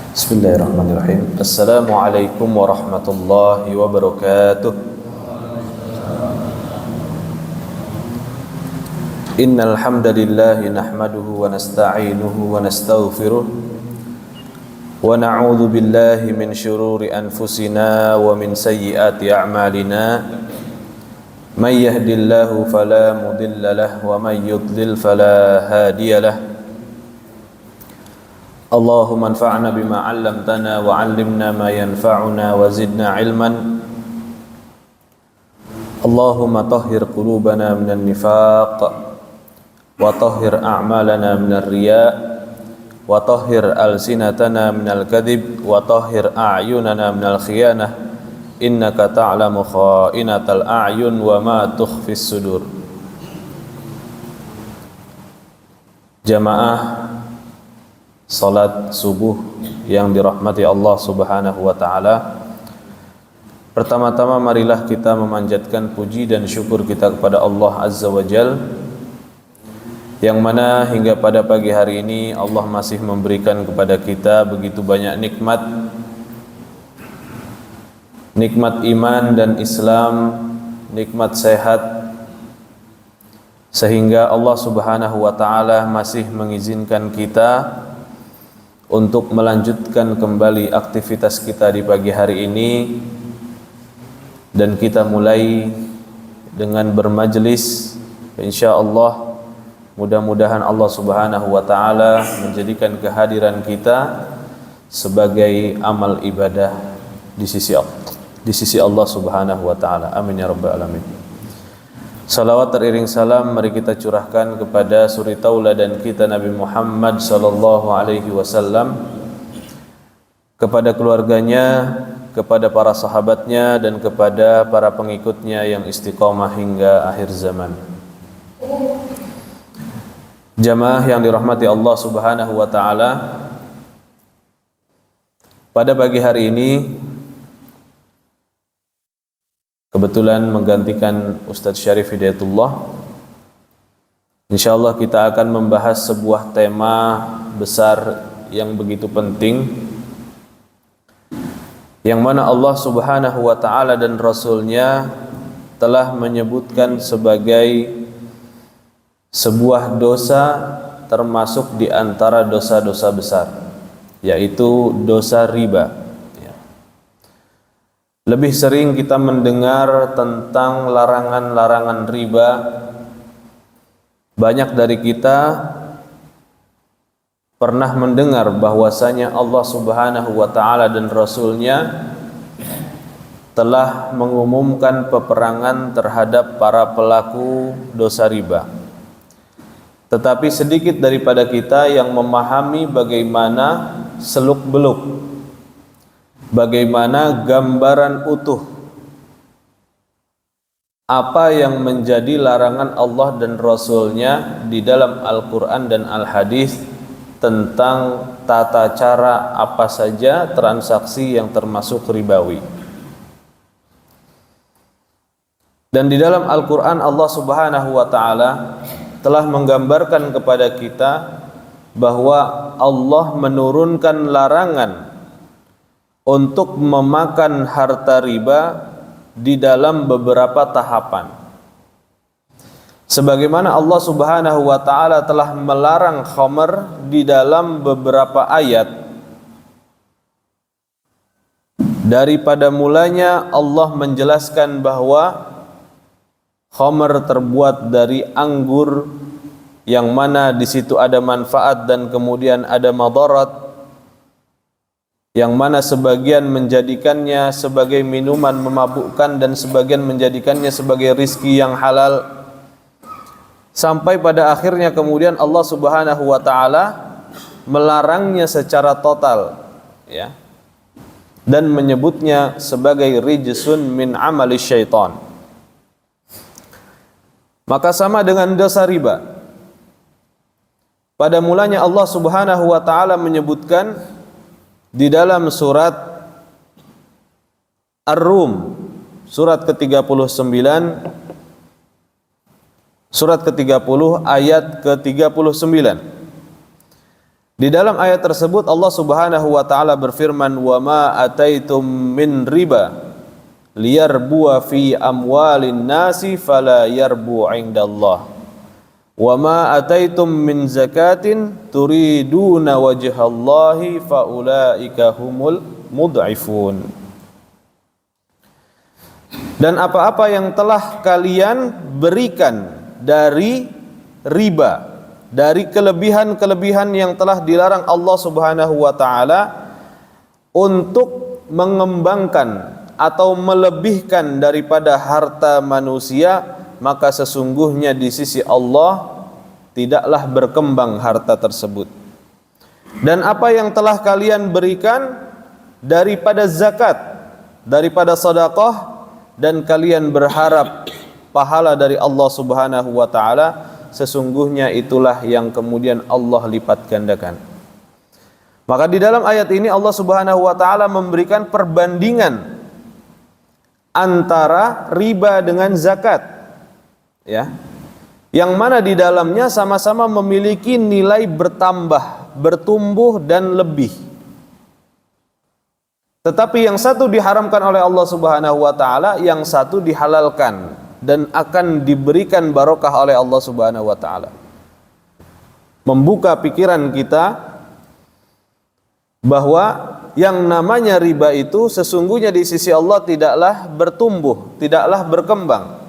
Bismillahirrahmanirrahim. Assalamualaikum warahmatullahi wabarakatuh. Innal hamdalillah nahmaduhu wa nasta'inuhu wa nastaghfiruh wa na'udzu billahi min shururi anfusina wa min sayyiati a'malina. May yahdihillahu fala mudilla lahu wa may yudlil fala hadiya lahu. Allahumma anfa'na bima 'allamtana wa 'allimna ma yanfa'una wa zidna 'ilman. Allahumma tahhir qulubana minan nifaq wa tahhir a'malana minar riya' wa tahhir alsinatana minal kadhib wa tahhir a'yunana minal khiyanah. Innaka ta'lamu kha'inatal a'yun wa ma tukhfis sudur. Jamaah salat subuh yang dirahmati Allah Subhanahu wa taala. Pertama-tama marilah kita memanjatkan puji dan syukur kita kepada Allah Azza wa Jal, yang mana hingga pada pagi hari ini Allah masih memberikan kepada kita begitu banyak nikmat iman dan Islam, nikmat sehat, sehingga Allah Subhanahu wa taala masih mengizinkan kita untuk melanjutkan kembali aktivitas kita di pagi hari ini, dan kita mulai dengan bermajlis. Insyaallah mudah-mudahan Allah Subhanahu wa taala menjadikan kehadiran kita sebagai amal ibadah di sisi Allah Subhanahu wa taala. Amin ya rabbal alamin. Salawat teriring salam mari kita curahkan kepada suri tauladan kita Nabi Muhammad sallallahu alaihi wasallam, kepada keluarganya, kepada para sahabatnya, dan kepada para pengikutnya yang istiqomah hingga akhir zaman. Jamaah yang dirahmati Allah Subhanahu wa taala, pada pagi hari ini kebetulan menggantikan Ustadz Syarif Hidayatullah. InsyaAllah kita akan membahas sebuah tema besar yang begitu penting, yang mana Allah Subhanahu wa ta'ala dan Rasulnya telah menyebutkan sebagai sebuah dosa termasuk di antara dosa-dosa besar, yaitu dosa riba. Lebih sering kita mendengar tentang larangan-larangan riba. Banyak dari kita pernah mendengar bahwasanya Allah Subhanahu wa ta'ala dan Rasulnya telah mengumumkan peperangan terhadap para pelaku dosa riba. Tetapi sedikit daripada kita yang memahami bagaimana seluk-beluk, bagaimana gambaran utuh apa yang menjadi larangan Allah dan Rasulnya di dalam Al-Quran dan Al-Hadis tentang tata cara apa saja transaksi yang termasuk ribawi. Dan di dalam Al-Quran Allah Subhanahu wa ta'ala telah menggambarkan kepada kita bahwa Allah menurunkan larangan untuk memakan harta riba di dalam beberapa tahapan. Sebagaimana Allah Subhanahu wa ta'ala telah melarang khamr di dalam beberapa ayat. Daripada mulanya Allah menjelaskan bahwa khamr terbuat dari anggur, yang mana di situ ada manfaat dan kemudian ada madarat, yang mana sebagian menjadikannya sebagai minuman memabukkan dan sebagian menjadikannya sebagai rizki yang halal, sampai pada akhirnya kemudian Allah Subhanahu wa ta'ala melarangnya secara total, ya, dan menyebutnya sebagai rijsun min amali syaitan. Maka sama dengan dosa riba. Pada mulanya Allah Subhanahu wa ta'ala menyebutkan di dalam surat Ar-Rum, surat ke-39, surat ke-30 ayat ke-39. Di dalam ayat tersebut Allah Subhanahu wa taala berfirman, "Wa ma ataitum min riba liyarbuwa fi amwalin nasi fala yarbu 'indallah. Wa ma ataitum min zakatin turiduna wajhallahi faulaika humul mud'ifun." Dan apa-apa yang telah kalian berikan dari riba, dari kelebihan-kelebihan yang telah dilarang Allah Subhanahu wa taala untuk mengembangkan atau melebihkan daripada harta manusia, maka sesungguhnya di sisi Allah tidaklah berkembang harta tersebut. Dan apa yang telah kalian berikan daripada zakat, daripada sedekah, dan kalian berharap pahala dari Allah Subhanahu wa taala, sesungguhnya itulah yang kemudian Allah lipat gandakan. Maka di dalam ayat ini Allah Subhanahu wa taala memberikan perbandingan antara riba dengan zakat, ya, yang mana di dalamnya sama-sama memiliki nilai bertambah, bertumbuh dan lebih. Tetapi yang satu diharamkan oleh Allah Subhanahu wa taala, yang satu dihalalkan dan akan diberikan barokah oleh Allah Subhanahu wa taala. Membuka pikiran kita bahwa yang namanya riba itu sesungguhnya di sisi Allah tidaklah bertumbuh, tidaklah berkembang.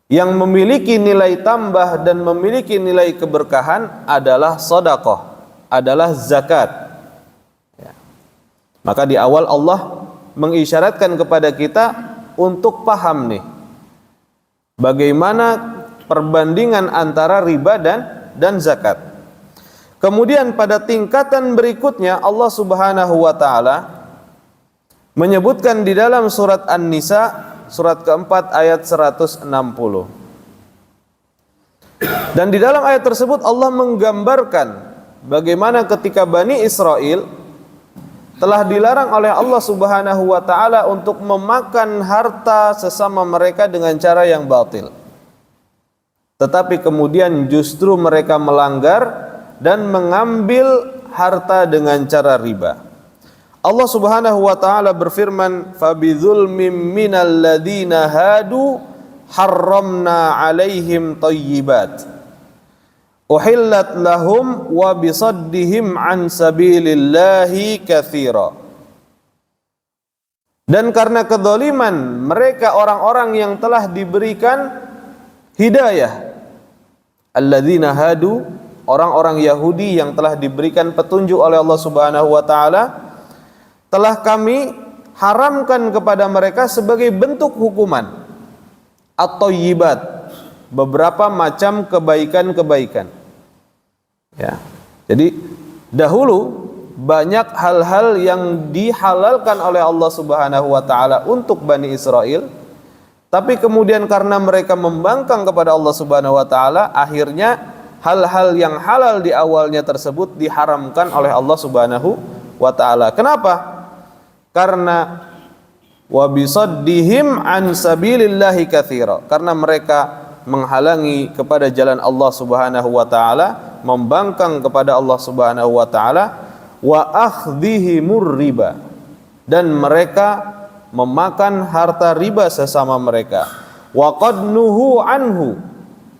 Yang memiliki nilai tambah dan memiliki nilai keberkahan adalah sedekah, adalah zakat. Maka di awal Allah mengisyaratkan kepada kita untuk paham nih, bagaimana perbandingan antara riba dan zakat. Kemudian pada tingkatan berikutnya Allah Subhanahu wa taala menyebutkan di dalam surat An-Nisa surat keempat ayat 160. Dan di dalam ayat tersebut Allah menggambarkan bagaimana ketika Bani Israel telah dilarang oleh Allah Subhanahu wa taala untuk memakan harta sesama mereka dengan cara yang batil. Tetapi kemudian justru mereka melanggar dan mengambil harta dengan cara riba. Allah Subhanahu wa taala berfirman, "Fabidzulmim minal ladzina hadu harramna 'alaihim thayyibat uhillat lahum wa bisaddihim an sabilillahi katsira." Dan karena kedzaliman mereka orang-orang yang telah diberikan hidayah, alladzina hadu, orang-orang Yahudi yang telah diberikan petunjuk oleh Allah Subhanahu wa taala, telah kami haramkan kepada mereka sebagai bentuk hukuman at-thayyibat, beberapa macam kebaikan-kebaikan. Ya. Jadi dahulu banyak hal-hal yang dihalalkan oleh Allah Subhanahu wa taala untuk Bani Israel, tapi kemudian karena mereka membangkang kepada Allah Subhanahu wa taala, akhirnya hal-hal yang halal di awalnya tersebut diharamkan oleh Allah Subhanahu wa taala. Kenapa? Karena wa bisaddihim an sabilillahi katsira, karena mereka menghalangi kepada jalan Allah Subhanahu wa taala, membangkang kepada Allah Subhanahu wa taala, wa akhdhihimur riba, dan mereka memakan harta riba sesama mereka, wa qad nuhu anhu,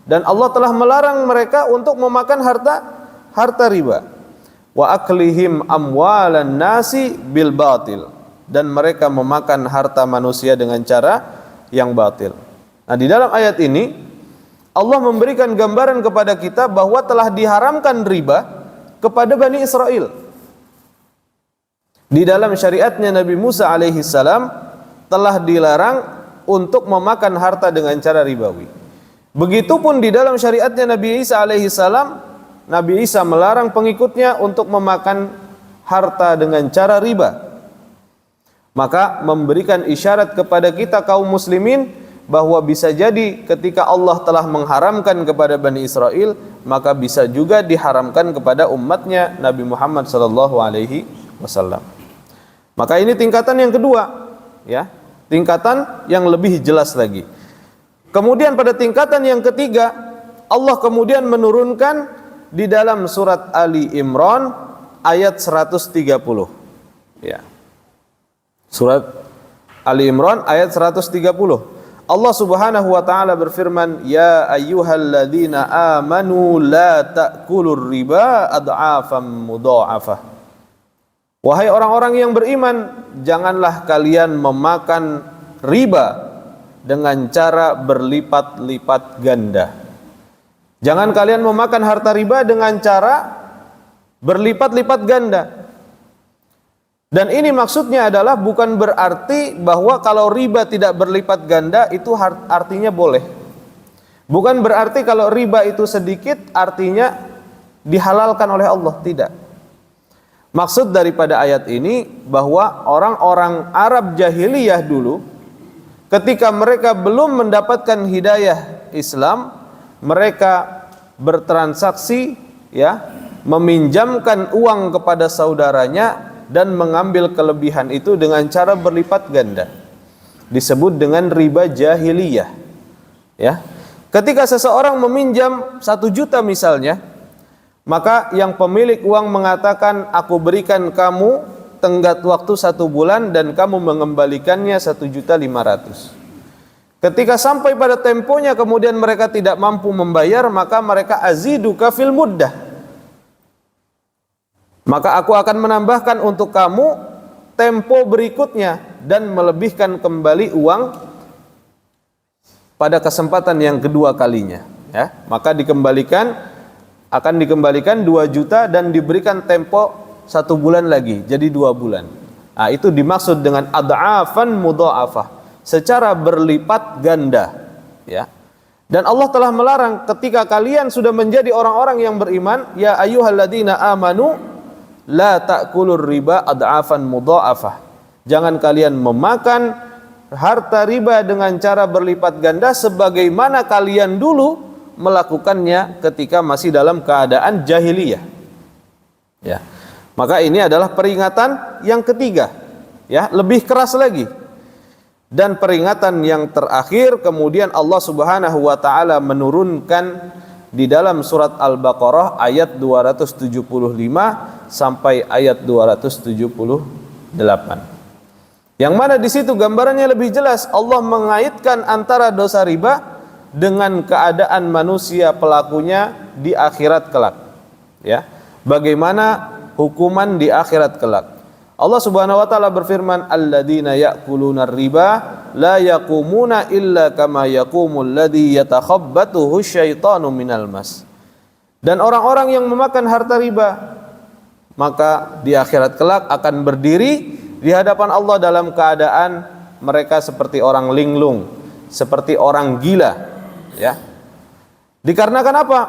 dan Allah telah melarang mereka untuk memakan harta riba, wa aklihim amwalan nasi bil batil, dan mereka memakan harta manusia dengan cara yang batil. Nah, di dalam ayat ini Allah memberikan gambaran kepada kita bahwa telah diharamkan riba kepada Bani Israel. Di dalam syariatnya Nabi Musa alaihi salam telah dilarang untuk memakan harta dengan cara ribawi. Begitupun di dalam syariatnya Nabi Isa alaihi salam, Nabi Isa melarang pengikutnya untuk memakan harta dengan cara riba. Maka memberikan isyarat kepada kita kaum muslimin bahwa bisa jadi ketika Allah telah mengharamkan kepada Bani Israel, maka bisa juga diharamkan kepada umatnya Nabi Muhammad sallallahu alaihi wasallam. Maka ini tingkatan yang kedua, ya, tingkatan yang lebih jelas lagi. Kemudian pada tingkatan yang ketiga, Allah kemudian menurunkan di dalam surat Ali Imran ayat 130. Ya. Surat Ali Imran ayat 130. Allah Subhanahu wa taala berfirman, "Ya ayyuhalladzina amanu la ta'kulur riba ad'afan mudha'afah." Wahai orang-orang yang beriman, janganlah kalian memakan riba dengan cara berlipat-lipat ganda. Jangan kalian memakan harta riba dengan cara berlipat-lipat ganda. Dan ini maksudnya adalah bukan berarti bahwa kalau riba tidak berlipat ganda itu artinya boleh. Bukan berarti kalau riba itu sedikit artinya dihalalkan oleh Allah, tidak. Maksud daripada ayat ini bahwa orang-orang Arab jahiliyah dulu ketika mereka belum mendapatkan hidayah Islam, mereka bertransaksi, ya, meminjamkan uang kepada saudaranya dan mengambil kelebihan itu dengan cara berlipat ganda. Disebut dengan riba jahiliyah. Ya. Ketika seseorang meminjam 1 juta misalnya, maka yang pemilik uang mengatakan, aku berikan kamu tenggat waktu 1 bulan dan kamu mengembalikannya 1.500.000. Ketika sampai pada temponya kemudian mereka tidak mampu membayar, maka mereka aziduka fil muddah. Maka aku akan menambahkan untuk kamu tempo berikutnya dan melebihkan kembali uang pada kesempatan yang kedua kalinya. Ya, maka akan dikembalikan 2 juta dan diberikan tempo 1 bulan lagi, jadi 2 bulan. Nah, itu dimaksud dengan ad'afan mudha'afah, secara berlipat ganda. Ya. Dan Allah telah melarang ketika kalian sudah menjadi orang-orang yang beriman, ya ayyuhalladzina amanu la ta'kulur riba ad'afan mudha'afah. Jangan kalian memakan harta riba dengan cara berlipat ganda sebagaimana kalian dulu melakukannya ketika masih dalam keadaan jahiliyah. Ya. Maka ini adalah peringatan yang ketiga, ya, lebih keras lagi. Dan peringatan yang terakhir kemudian Allah Subhanahu wa taala menurunkan di dalam surat Al-Baqarah ayat 275 sampai ayat 278. Yang mana di situ gambarannya lebih jelas, Allah mengaitkan antara dosa riba dengan keadaan manusia pelakunya di akhirat kelak. Ya. Bagaimana hukuman di akhirat kelak? Allah Subhanahu wa taala berfirman, "Alladzina ya'kuluna riba la yaqumuna illa kama yaqumul ladzi yatakhabbathu syaitanu minal mas." Dan orang-orang yang memakan harta riba, maka di akhirat kelak akan berdiri di hadapan Allah dalam keadaan mereka seperti orang linglung, seperti orang gila, ya. Dikarenakan apa?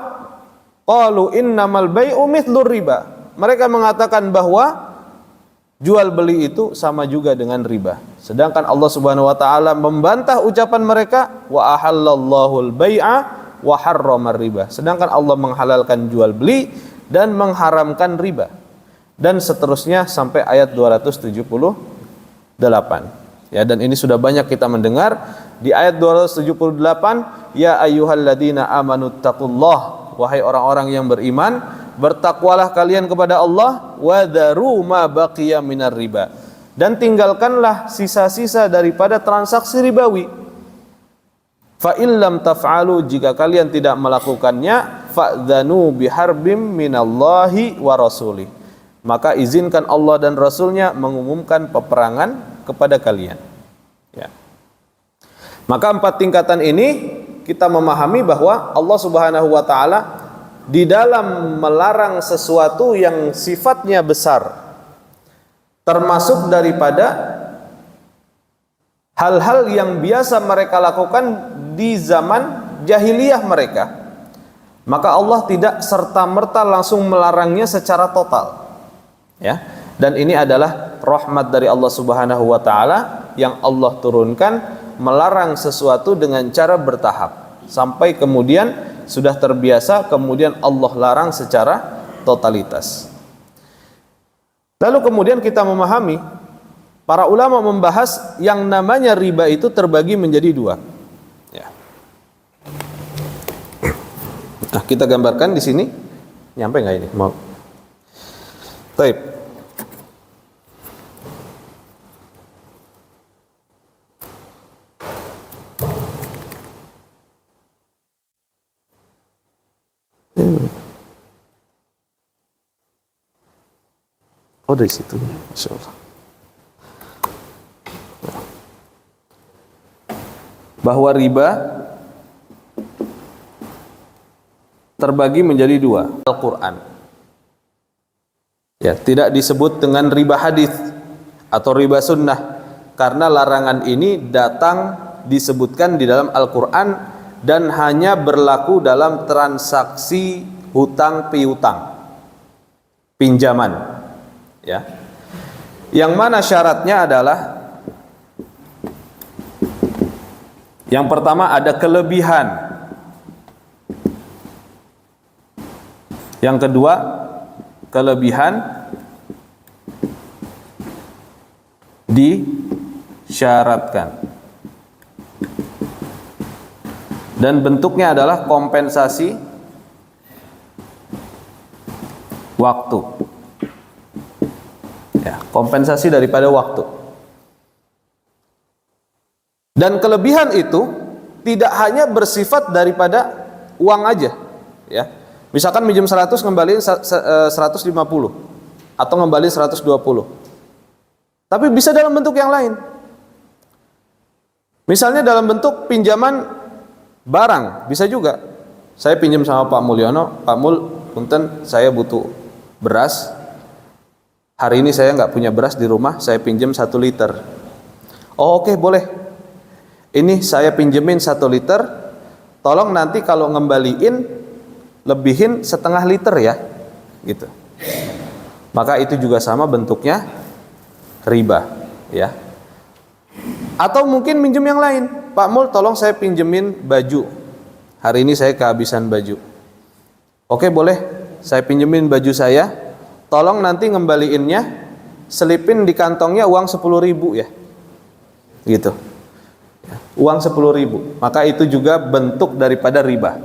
Qalu innamal bai'u mithlur riba. Mereka mengatakan bahwa jual beli itu sama juga dengan riba. Sedangkan Allah Subhanahu wa taala membantah ucapan mereka, wa ahallallahu al-bai'a wa harramar riba. Sedangkan Allah menghalalkan jual beli dan mengharamkan riba. Dan seterusnya sampai ayat 278. Ya, dan ini sudah banyak kita mendengar di ayat 278, ya ayyuhalladzina amanu taqullah, wahai orang-orang yang beriman, bertakwalah kalian kepada Allah, wa dharu ma baqiya minar riba, dan tinggalkanlah sisa-sisa daripada transaksi ribawi. Fa illam taf'alu, jika kalian tidak melakukannya, fa'dzanu biharbim minallahi wa rasulih, maka izinkan Allah dan Rasulnya mengumumkan peperangan kepada kalian. Ya. Maka 4 tingkatan ini kita memahami bahwa Allah Subhanahu wa taala di dalam melarang sesuatu yang sifatnya besar, termasuk daripada hal-hal yang biasa mereka lakukan di zaman jahiliyah mereka, maka Allah tidak serta-merta langsung melarangnya secara total. Ya, dan ini adalah rahmat dari Allah Subhanahu wa taala yang Allah turunkan, melarang sesuatu dengan cara bertahap sampai kemudian sudah terbiasa, kemudian Allah larang secara totalitas. Lalu kemudian kita memahami, para ulama membahas yang namanya riba itu terbagi menjadi 2. Ya. Nah, kita gambarkan di sini. Nyampe nggak ini? Mau? Baik. Oh dari situ, Masya Allah. Bahwa riba terbagi menjadi dua. Al-Quran, ya, tidak disebut dengan riba hadis atau riba sunnah, karena larangan ini datang disebutkan di dalam Al-Quran dan hanya berlaku dalam transaksi hutang piutang, pinjaman. Ya, yang mana syaratnya adalah yang pertama ada kelebihan, yang kedua kelebihan disyaratkan, dan bentuknya adalah kompensasi waktu. Ya, kompensasi daripada waktu. Dan kelebihan itu tidak hanya bersifat daripada uang aja, ya. Misalkan minjem 100 ngembaliin 150 atau ngembaliin 120. Tapi bisa dalam bentuk yang lain. Misalnya dalam bentuk pinjaman barang, bisa juga. Saya pinjam sama Pak Mulyono, Pak Mul, punten saya butuh beras. Hari ini saya nggak punya beras di rumah, saya pinjam 1 liter. Oh oke, boleh. Ini saya pinjemin 1 liter, tolong nanti kalau ngembaliin lebihin 1/2 liter ya, gitu. Maka itu juga sama bentuknya riba, ya. Atau mungkin minjem yang lain. Pak Mul, tolong saya pinjemin baju. Hari ini saya kehabisan baju. Oke, boleh. Saya pinjemin baju saya. Tolong nanti ngembaliinnya selipin di kantongnya uang 10.000 ya, gitu. Uang 10.000. Maka itu juga bentuk daripada riba.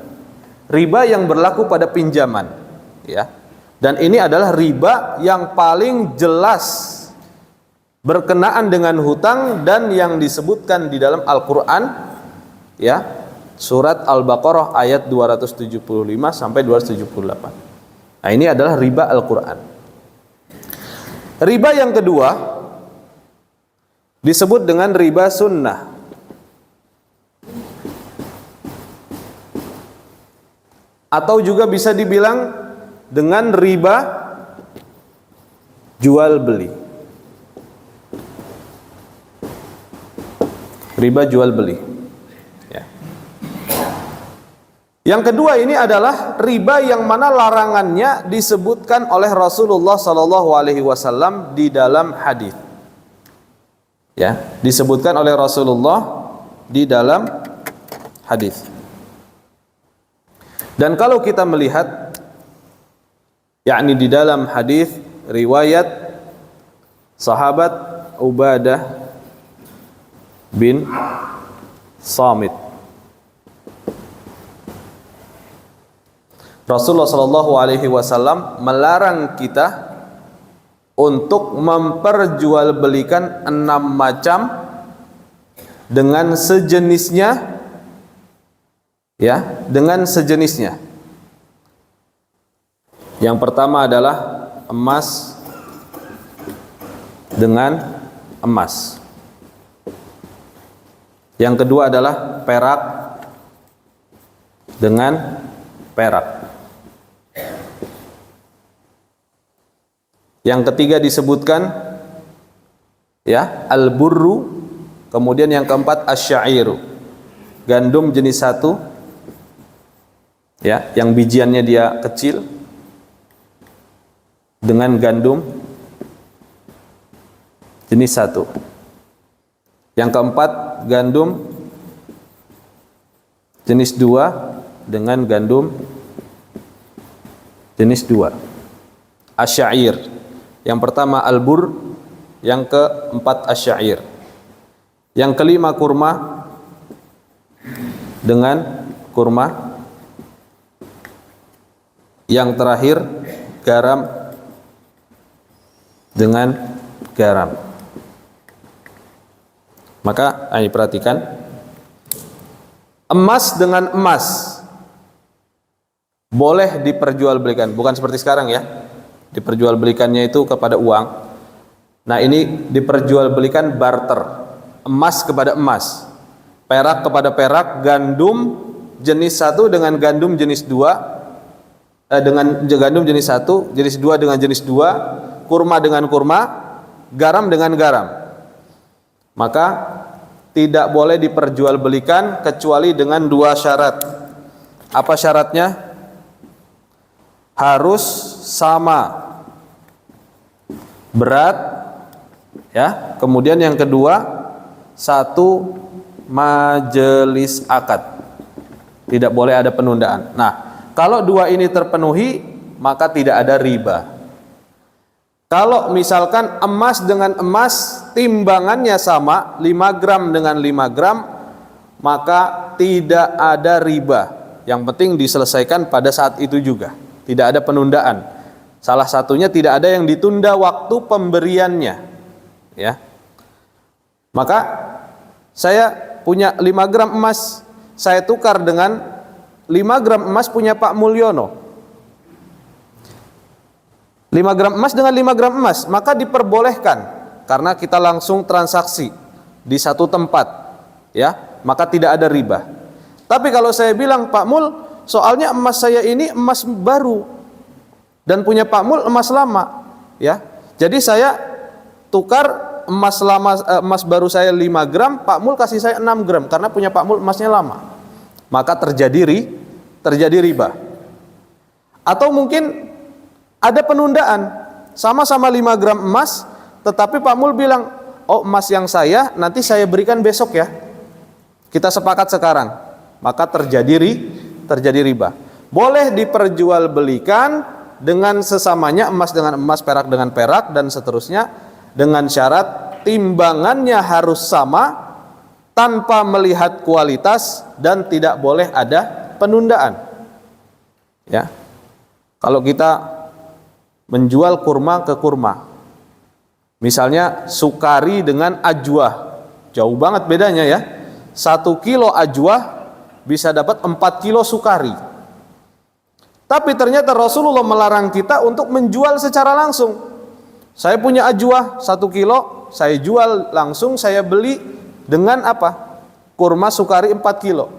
Riba yang berlaku pada pinjaman, ya. Dan ini adalah riba yang paling jelas berkenaan dengan hutang dan yang disebutkan di dalam Al-Qur'an, ya. Surat Al-Baqarah ayat 275 sampai 278. Nah, ini adalah riba Al-Qur'an. Riba yang kedua disebut dengan riba sunnah, atau juga bisa dibilang dengan riba jual beli. Riba jual beli, ya. Yang kedua ini adalah riba yang mana larangannya disebutkan oleh Rasulullah SAW di dalam hadis. Ya, disebutkan oleh Rasulullah di dalam hadis. Dan kalau kita melihat, yakni di dalam hadis riwayat sahabat Ubadah bin Samit, Rasulullah SAW melarang kita untuk memperjualbelikan 6 macam dengan sejenisnya, ya, dengan sejenisnya. Yang pertama adalah emas dengan emas. Yang kedua adalah perak dengan perak. Yang ketiga disebutkan, ya, al-burru. Kemudian yang keempat asyairu, gandum jenis 1, ya, yang bijiannya dia kecil, dengan gandum jenis 1. Yang keempat gandum jenis 2 dengan gandum jenis 2. Asyair. Yang pertama al-bur, yang keempat asyair. Yang kelima kurma dengan kurma. Yang terakhir garam dengan garam. Maka ini perhatikan, emas dengan emas boleh diperjualbelikan, bukan seperti sekarang ya. Diperjualbelikannya itu kepada uang. Nah, ini diperjualbelikan barter, emas kepada emas, perak kepada perak, gandum jenis satu dengan gandum jenis dua, dengan gandum jenis satu, jenis dua dengan jenis dua, kurma dengan kurma, garam dengan garam. Maka tidak boleh diperjualbelikan kecuali dengan dua syarat. Apa syaratnya? Harus sama berat, ya. Kemudian yang kedua, satu majelis akad. Tidak boleh ada penundaan. Nah, kalau dua ini terpenuhi, maka tidak ada riba. Kalau misalkan emas dengan emas timbangannya sama, 5 gram dengan 5 gram, maka tidak ada riba. Yang penting diselesaikan pada saat itu juga. Tidak ada penundaan. Salah satunya tidak ada yang ditunda waktu pemberiannya, ya. Maka saya punya 5 gram emas, saya tukar dengan 5 gram emas punya Pak Mulyono. 5 gram emas dengan 5 gram emas, maka diperbolehkan karena kita langsung transaksi di satu tempat, ya, maka tidak ada riba. Tapi kalau saya bilang, Pak Mul, soalnya emas saya ini emas baru dan punya Pak Mul emas lama, ya. Jadi saya tukar emas lama, emas baru saya 5 gram, Pak Mul kasih saya 6 gram karena punya Pak Mul emasnya lama. Maka terjadi riba. Atau mungkin ada penundaan, sama-sama 5 gram emas, tetapi Pak Mul bilang, oh, emas yang saya nanti saya berikan besok ya, kita sepakat sekarang. Maka terjadi riba. Boleh diperjualbelikan dengan sesamanya, emas dengan emas, perak dengan perak, dan seterusnya, dengan syarat timbangannya harus sama, tanpa melihat kualitas, dan tidak boleh ada penundaan, ya. Kalau kita menjual kurma ke kurma, misalnya sukari dengan ajwa, jauh banget bedanya ya. 1 kilo ajwa bisa dapat 4 kilo sukari. Tapi ternyata Rasulullah melarang kita untuk menjual secara langsung. Saya punya ajwa 1 kilo, saya jual langsung, saya beli dengan apa? Kurma sukari 4 kilo,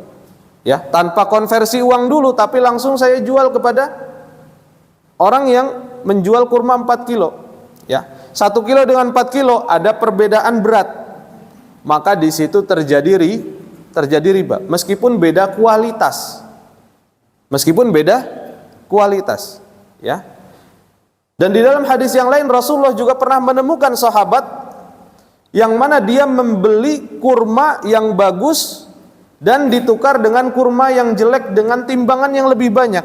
ya, tanpa konversi uang dulu, tapi langsung saya jual kepada orang yang menjual kurma 4 kilo, ya. 1 kilo dengan 4 kilo ada perbedaan berat, maka di situ terjadi riba, meskipun beda kualitas, ya. Dan di dalam hadis yang lain Rasulullah juga pernah menemukan sahabat yang mana dia membeli kurma yang bagus dan ditukar dengan kurma yang jelek dengan timbangan yang lebih banyak,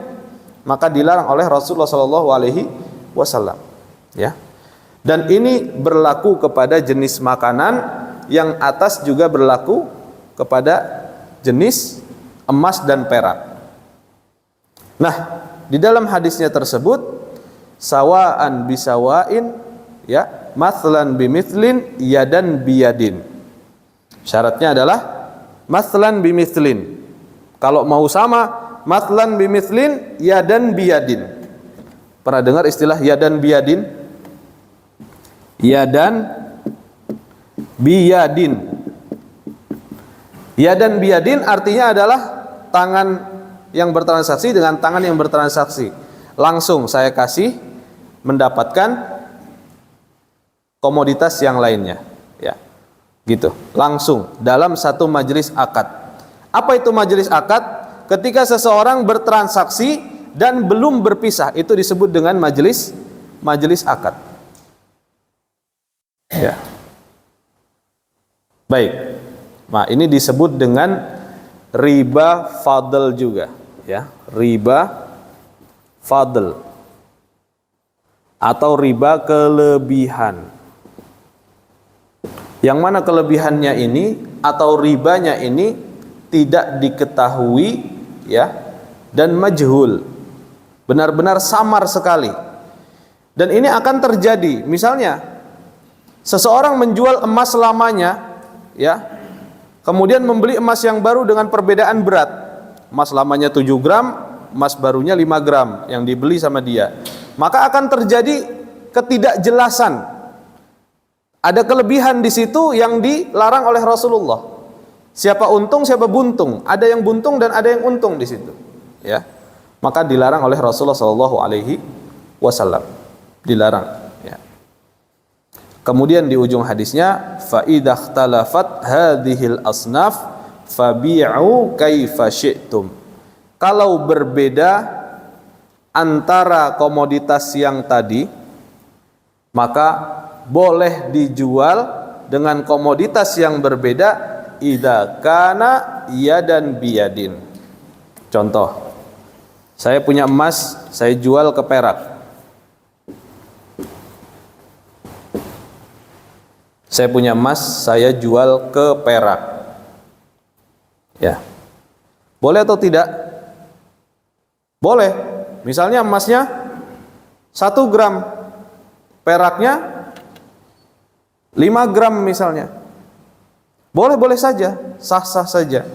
maka dilarang oleh Rasulullah SAW, ya. Dan ini berlaku kepada jenis makanan, yang atas juga berlaku kepada jenis emas dan perak. Nah, di dalam hadisnya tersebut, sawaan bisawain, ya, mathlan bimithlin, yadan biyadin. Syaratnya adalah mathlan bimithlin. Kalau mau sama, mathlan bimithlin, yadan biyadin. Pernah dengar istilah yadan biyadin? Yadan biyadin. Yadan biyadin artinya adalah tangan yang bertransaksi dengan tangan yang bertransaksi. Langsung saya kasih, mendapatkan komoditas yang lainnya, ya. Gitu. Langsung dalam satu majelis akad. Apa itu majelis akad? Ketika seseorang bertransaksi dan belum berpisah, itu disebut dengan majelis akad, ya. Baik. Nah, ini disebut dengan riba fadl juga, ya. Riba fadl atau riba kelebihan. Yang mana kelebihannya ini atau ribanya ini tidak diketahui, ya, dan majhul. benar-benar samar sekali. Dan ini akan terjadi, misalnya seseorang menjual emas lamanya, ya, kemudian membeli emas yang baru dengan perbedaan berat. Emas lamanya 7 gram, emas barunya 5 gram yang dibeli sama dia. Maka akan terjadi ketidakjelasan. Ada kelebihan di situ yang dilarang oleh Rasulullah. Siapa untung, siapa buntung. Ada yang buntung dan ada yang untung di situ. Ya, maka dilarang oleh Rasulullah SAW. Dilarang. Ya. Kemudian di ujung hadisnya, fa idza ikhtalafat hadhil asnaf fabi'u kaifa syi'tum. Kalau berbeda antara komoditas yang tadi, maka boleh dijual dengan komoditas yang berbeda idza kana yadan biyadin. Contoh, saya punya emas, saya jual ke perak. Saya punya emas, saya jual ke perak. Ya. Boleh atau tidak? Boleh. Misalnya emasnya 1 gram, peraknya 5 gram misalnya. Boleh-boleh saja, sah-sah saja.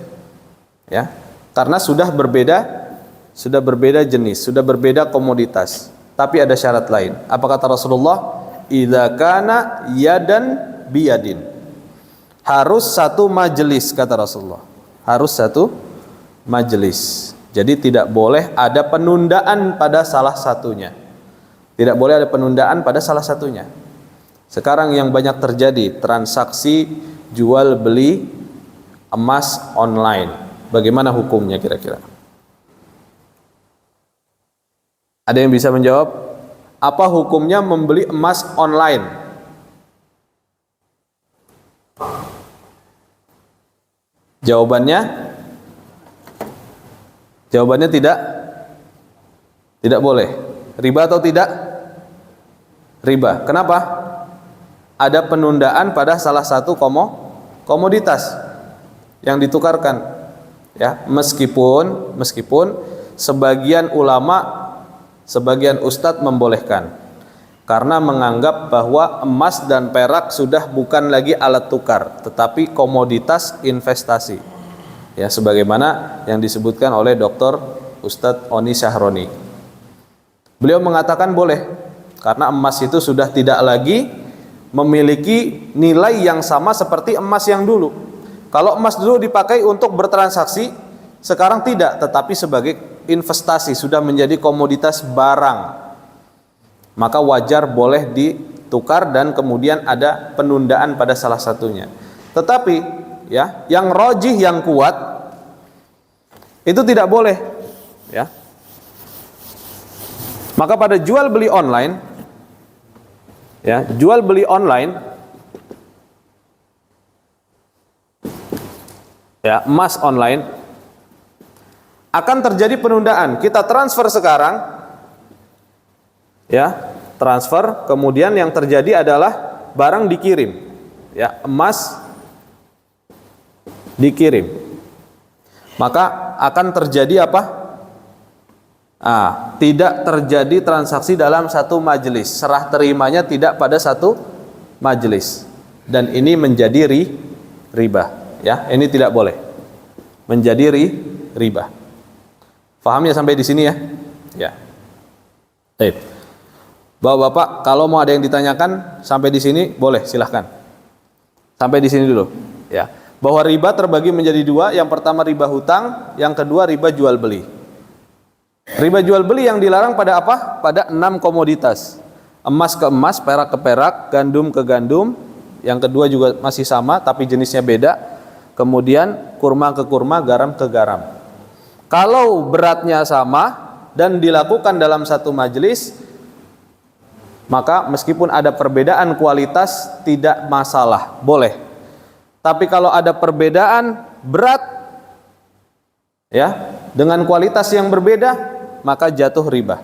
Ya. Karena sudah berbeda jenis, sudah berbeda komoditas. Tapi ada syarat lain. Apa kata Rasulullah? Idza kana yadan biyadin. Harus satu majelis, kata Rasulullah. Harus satu majelis. Jadi tidak boleh ada penundaan pada salah satunya. Tidak boleh ada penundaan pada salah satunya. Sekarang yang banyak terjadi transaksi jual beli emas online. Bagaimana hukumnya kira-kira? Ada yang bisa menjawab? Apa hukumnya membeli emas online? Jawabannya tidak boleh. Riba atau tidak? Riba. Kenapa? Ada penundaan pada salah satu komoditas yang ditukarkan. Ya, meskipun sebagian ulama, sebagian ustadz membolehkan. Karena menganggap bahwa emas dan perak sudah bukan lagi alat tukar, tetapi komoditas investasi. Ya, sebagaimana yang disebutkan oleh Dr. Ustadz Oni Syahroni. Beliau mengatakan boleh, karena emas itu sudah tidak lagi memiliki nilai yang sama seperti emas yang dulu. Kalau emas dulu dipakai untuk bertransaksi, sekarang tidak, tetapi sebagai investasi, sudah menjadi komoditas barang. Maka wajar boleh ditukar dan kemudian ada penundaan pada salah satunya. Tetapi ya, yang rajih, yang kuat itu tidak boleh, ya. Maka pada jual beli online, ya, jual beli online, ya, emas online akan terjadi penundaan. Kita transfer sekarang, ya, transfer, kemudian yang terjadi adalah barang dikirim, ya, emas dikirim, maka akan terjadi apa? Tidak terjadi transaksi dalam satu majelis, serah terimanya tidak pada satu majelis, dan ini menjadi riba, ya, ini tidak boleh, menjadi riba. Fahamnya sampai di sini, ya, ya. Baik. Bapak-bapak, kalau mau ada yang ditanyakan sampai di sini boleh, silahkan. Sampai di sini dulu, ya. Bahwa riba terbagi menjadi dua, yang pertama riba hutang, yang kedua riba jual beli. Riba jual beli yang dilarang pada apa? Pada 6 komoditas. Emas ke emas, perak ke perak, gandum ke gandum, yang kedua juga masih sama tapi jenisnya beda. Kemudian kurma ke kurma, garam ke garam. Kalau beratnya sama dan dilakukan dalam satu majelis, maka meskipun ada perbedaan kualitas tidak masalah, boleh. Tapi kalau ada perbedaan berat, ya, dengan kualitas yang berbeda, maka jatuh riba.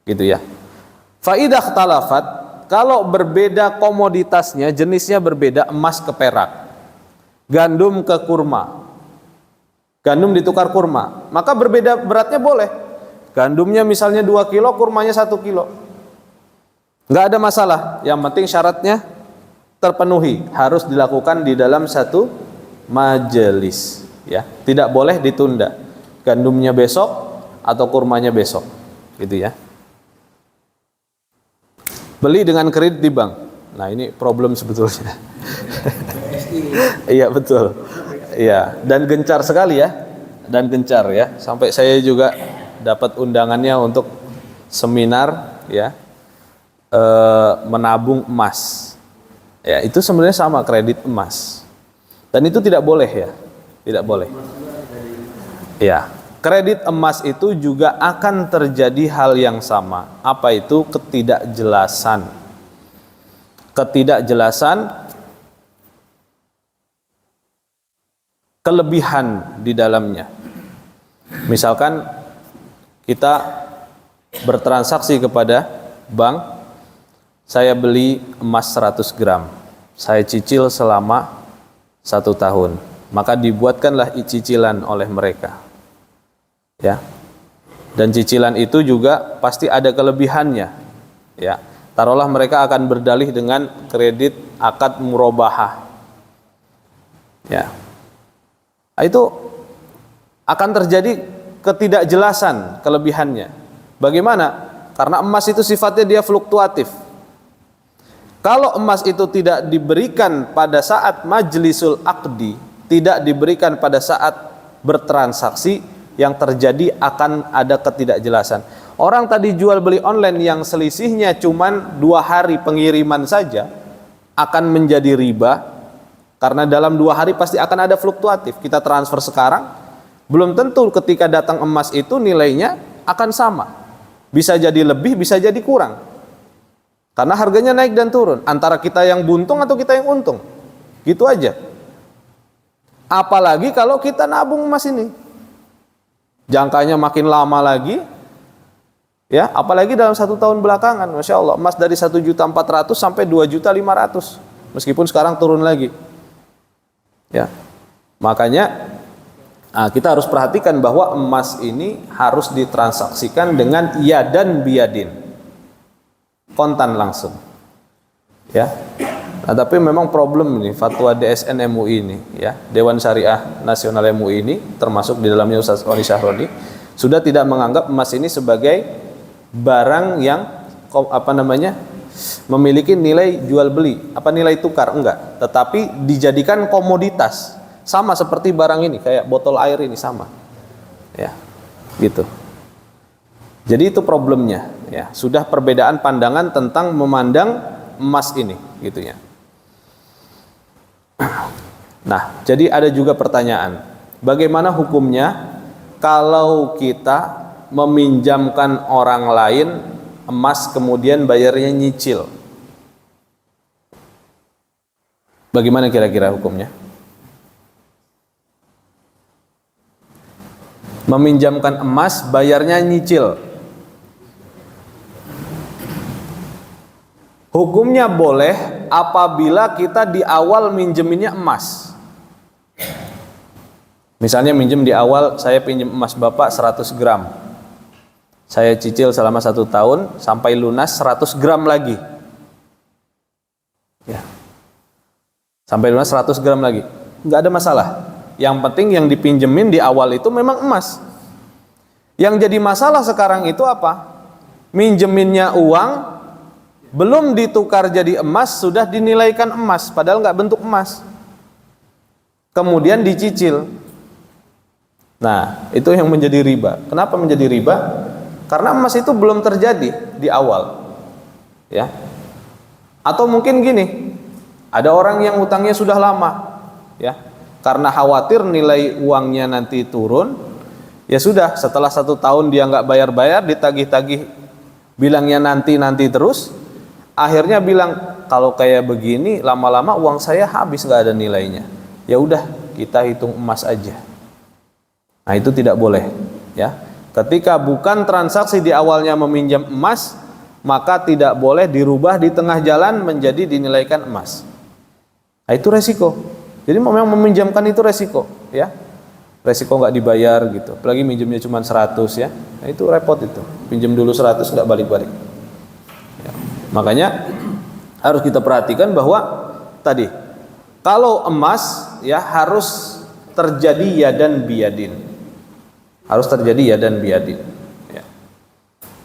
Gitu ya. Fa idza ikhtalafat, kalau berbeda komoditasnya, jenisnya berbeda, emas ke perak, gandum ke kurma, gandum ditukar kurma, maka berbeda beratnya boleh. Gandumnya misalnya 2 kilo, kurmanya 1 kilo. Nggak ada masalah. Yang penting syaratnya terpenuhi. Harus dilakukan di dalam satu majelis. Ya, tidak boleh ditunda. Gandumnya besok atau kurmanya besok. Gitu ya. Beli dengan kredit di bank. Nah, ini problem sebetulnya. Iya, betul. Iya, dan gencar sekali ya. Dan gencar ya. Sampai saya juga dapat undangannya untuk seminar ya. Menabung emas. Ya, itu sebenarnya sama kredit emas. Dan itu tidak boleh ya. Tidak boleh. Ya, kredit emas itu juga akan terjadi hal yang sama. Apa itu? Ketidakjelasan. Ketidakjelasan, kelebihan di dalamnya. Misalkan kita bertransaksi kepada bank, saya beli emas 100 gram, saya cicil selama 1 tahun, maka dibuatkanlah cicilan oleh mereka. Ya, dan cicilan itu juga pasti ada kelebihannya. Ya, taruhlah mereka akan berdalih dengan kredit akad murabahah. Ya, itu akan terjadi ketidakjelasan kelebihannya. Bagaimana? Karena emas itu sifatnya dia fluktuatif. Kalau emas itu tidak diberikan pada saat majlisul aqdi, tidak diberikan pada saat bertransaksi, yang terjadi akan ada ketidakjelasan. Orang tadi jual beli online yang selisihnya cuman 2 hari pengiriman saja akan menjadi riba, karena dalam 2 hari pasti akan ada fluktuatif. Kita transfer sekarang, belum tentu ketika datang emas itu nilainya akan sama. Bisa jadi lebih, bisa jadi kurang. Karena harganya naik dan turun. Antara kita yang buntung atau kita yang untung. Gitu aja. Apalagi kalau kita nabung emas ini. Jangkanya makin lama lagi. Ya, apalagi dalam 1 tahun belakangan. Masya Allah, emas dari 1.400.000 sampai 2.500.000. Meskipun sekarang turun lagi. Ya, makanya kita harus perhatikan bahwa emas ini harus ditransaksikan dengan yadan biyadin, kontan langsung. Ya, nah, tapi memang problem ini fatwa DSN MUI ini, ya, Dewan Syariah Nasional MUI ini, termasuk di dalamnya Ustaz Oni Syahroni, sudah tidak menganggap emas ini sebagai barang yang memiliki nilai jual beli, nilai tukar, enggak, tetapi dijadikan komoditas, sama seperti barang ini, kayak botol air ini sama, ya, gitu. Jadi itu problemnya, ya, sudah perbedaan pandangan tentang memandang emas ini, gitu ya. Nah, jadi ada juga pertanyaan, bagaimana hukumnya kalau kita meminjamkan orang lain emas kemudian bayarnya nyicil? Bagaimana kira-kira hukumnya? Meminjamkan emas bayarnya nyicil. Hukumnya boleh apabila kita di awal minjeminnya emas. Misalnya minjem di awal, saya pinjam emas Bapak 100 gram. Saya cicil selama 1 tahun sampai lunas 100 gram lagi. Ya. Sampai lunas 100 gram lagi. Nggak ada masalah. Yang penting yang dipinjemin di awal itu memang emas. Yang jadi masalah sekarang itu apa? Minjeminnya uang, belum ditukar jadi emas, sudah dinilaikan emas, padahal nggak bentuk emas. Kemudian dicicil. Nah, itu yang menjadi riba. Kenapa menjadi riba? Karena emas itu belum terjadi di awal. Ya. Atau mungkin gini, ada orang yang utangnya sudah lama, ya. Karena khawatir nilai uangnya nanti turun, ya sudah, setelah 1 tahun dia nggak bayar-bayar, ditagih-tagih, bilangnya nanti terus, akhirnya bilang, kalau kayak begini lama-lama uang saya habis, nggak ada nilainya. Ya udah, kita hitung emas aja. Nah, itu tidak boleh, ya. Ketika bukan transaksi di awalnya meminjam emas, maka tidak boleh dirubah di tengah jalan menjadi dinilaikan emas. Nah, itu resiko. Jadi memang meminjamkan itu resiko, ya. resiko nggak dibayar gitu. Apalagi minjemnya cuma 100 ya. Nah, itu repot itu. Pinjam dulu 100 nggak balik-balik. Ya. Makanya harus kita perhatikan bahwa tadi kalau emas ya harus terjadi yadan biyadin. Harus terjadi yadan biyadin. Ya.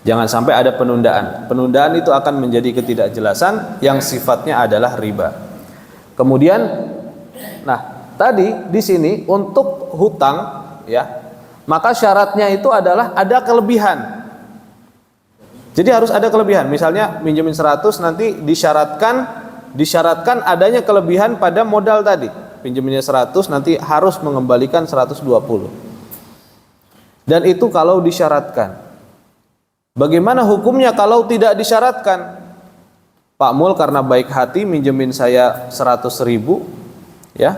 Jangan sampai ada penundaan. Penundaan itu akan menjadi ketidakjelasan yang sifatnya adalah riba. Kemudian, nah tadi di sini untuk hutang ya, maka syaratnya itu adalah ada kelebihan. Jadi harus ada kelebihan. Misalnya minjemin 100 nanti disyaratkan adanya kelebihan pada modal tadi. Pinjeminnya 100 nanti harus mengembalikan 120. Dan itu kalau disyaratkan. Bagaimana hukumnya kalau tidak disyaratkan? Pak Mul karena baik hati minjemin saya 100.000 ya.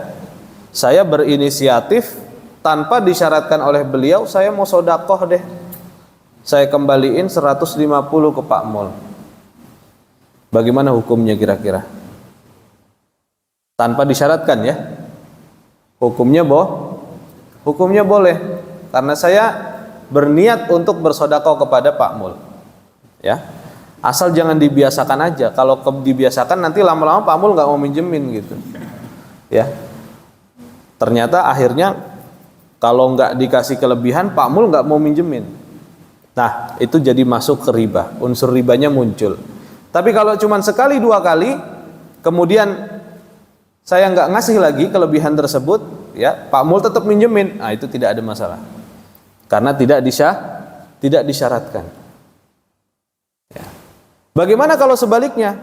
Saya berinisiatif tanpa disyaratkan oleh beliau, saya mau sodakoh deh. Saya kembaliin 150 ke Pak Mul. Bagaimana hukumnya kira-kira? Tanpa disyaratkan ya. Hukumnya boleh. Karena saya berniat untuk bersodakoh kepada Pak Mul. Ya. Asal jangan dibiasakan aja. Kalau dibiasakan nanti lama-lama Pak Mul nggak mau minjemin gitu. Ya. Ternyata akhirnya kalau nggak dikasih kelebihan Pak Mul nggak mau minjemin. Nah itu jadi masuk ke riba. Unsur ribanya muncul. Tapi kalau cuma sekali dua kali kemudian saya nggak ngasih lagi kelebihan tersebut, ya Pak Mul tetap minjemin. Nah itu tidak ada masalah. Karena tidak disyaratkan. Ya. Bagaimana kalau sebaliknya?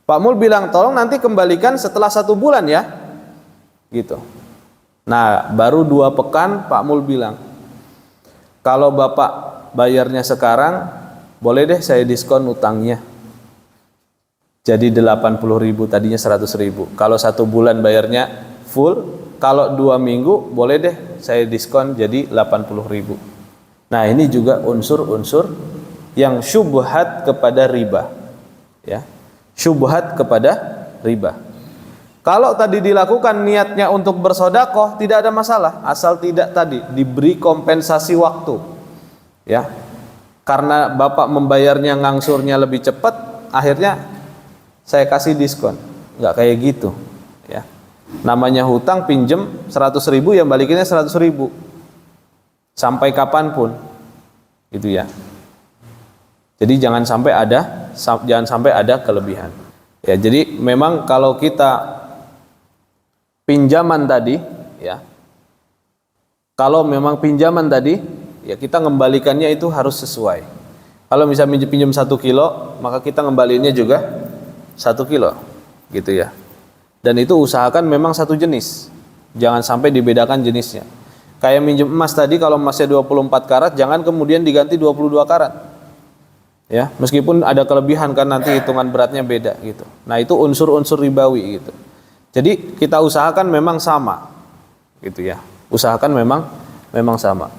Pak Mul bilang tolong nanti kembalikan setelah 1 bulan ya, gitu. Nah baru 2 pekan Pak Mul bilang, kalau Bapak bayarnya sekarang, boleh deh saya diskon utangnya. Jadi 80.000 tadinya 100.000. Kalau 1 bulan bayarnya full, kalau 2 minggu boleh deh saya diskon jadi 80.000. Nah ini juga unsur-unsur yang syubhat kepada riba. Ya, syubhat kepada riba. Kalau tadi dilakukan niatnya untuk bersodakoh tidak ada masalah, asal tidak tadi diberi kompensasi waktu. Ya, karena Bapak membayarnya ngangsurnya lebih cepat, akhirnya saya kasih diskon. Nggak kayak gitu. Ya, namanya hutang pinjem 100.000 yang balikinnya 100.000 sampai kapanpun, gitu ya. Jadi jangan sampai ada kelebihan. Ya, jadi memang kalau kita pinjaman tadi, ya, kalau memang pinjaman tadi, ya kita ngembalikannya itu harus sesuai. Kalau misalnya pinjam 1 kilo, maka kita ngembaliinnya juga 1 kilo, gitu ya. Dan itu usahakan memang satu jenis, jangan sampai dibedakan jenisnya. Kayak minjem emas tadi, kalau emasnya 24 karat, jangan kemudian diganti 22 karat. Ya, meskipun ada kelebihan kan nanti hitungan beratnya beda gitu. Nah, itu unsur-unsur ribawi gitu. Jadi kita usahakan memang sama. Gitu ya. Usahakan memang sama.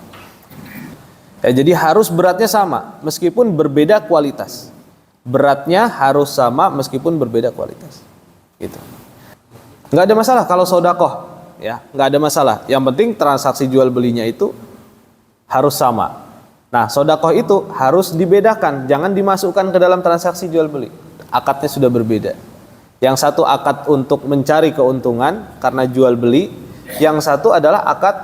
Ya, jadi harus beratnya sama meskipun berbeda kualitas. Beratnya harus sama meskipun berbeda kualitas. Gitu. Enggak ada masalah kalau sodakoh, ya, enggak ada masalah. Yang penting transaksi jual belinya itu harus sama. Nah, sodakoh itu harus dibedakan, jangan dimasukkan ke dalam transaksi jual beli. Akadnya sudah berbeda. Yang satu akad untuk mencari keuntungan karena jual beli, yang satu adalah akad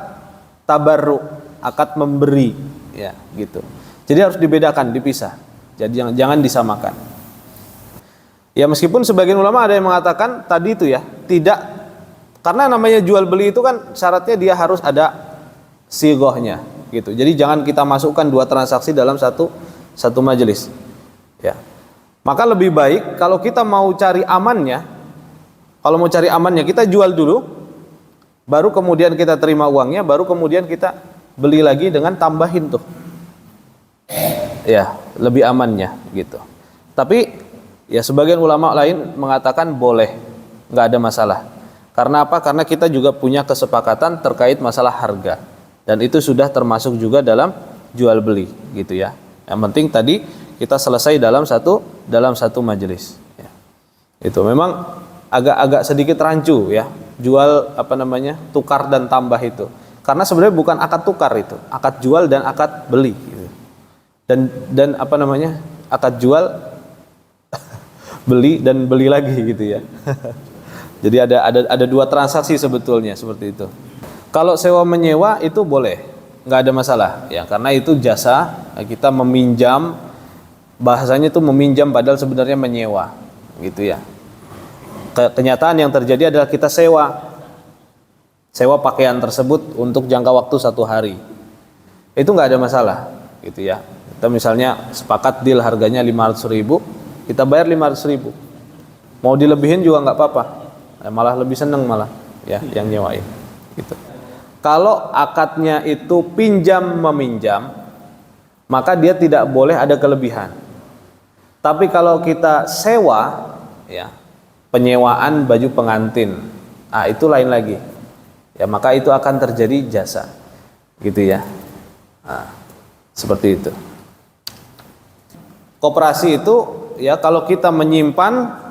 tabarru, akad memberi, ya, gitu. Jadi harus dibedakan, dipisah. Jadi jangan disamakan. Ya, meskipun sebagian ulama ada yang mengatakan tadi itu ya, tidak, karena namanya jual beli itu kan syaratnya dia harus ada sigohnya. Gitu. Jadi jangan kita masukkan 2 transaksi dalam satu majelis. Ya. Maka lebih baik kalau kita mau cari amannya, kita jual dulu, baru kemudian kita terima uangnya, baru kemudian kita beli lagi dengan tambahin tuh. Ya, lebih amannya gitu. Tapi ya sebagian ulama lain mengatakan boleh, nggak ada masalah. Karena apa? Karena kita juga punya kesepakatan terkait masalah harga. Dan itu sudah termasuk juga dalam jual beli gitu ya. Yang penting tadi kita selesai dalam satu majelis ya. Itu memang agak sedikit rancu ya, jual tukar dan tambah itu. Karena sebenarnya bukan akad tukar itu, akad jual dan akad beli gitu. Dan apa namanya? Akad jual beli dan beli lagi gitu ya. Jadi ada dua transaksi sebetulnya seperti itu. Kalau sewa menyewa itu boleh, nggak ada masalah ya, karena itu jasa, kita meminjam, bahasanya itu meminjam padahal sebenarnya menyewa gitu ya. Kenyataan yang terjadi adalah kita sewa pakaian tersebut untuk jangka waktu 1 hari, itu nggak ada masalah gitu ya. Kita misalnya sepakat deal harganya 500.000, kita bayar 500.000, mau dilebihin juga nggak apa-apa, malah lebih seneng malah ya yang nyewain gitu. Kalau akadnya itu pinjam meminjam, maka dia tidak boleh ada kelebihan. Tapi kalau kita sewa ya, penyewaan baju pengantin, itu lain lagi ya, maka itu akan terjadi jasa gitu ya. Seperti itu. Koperasi itu ya, kalau kita menyimpan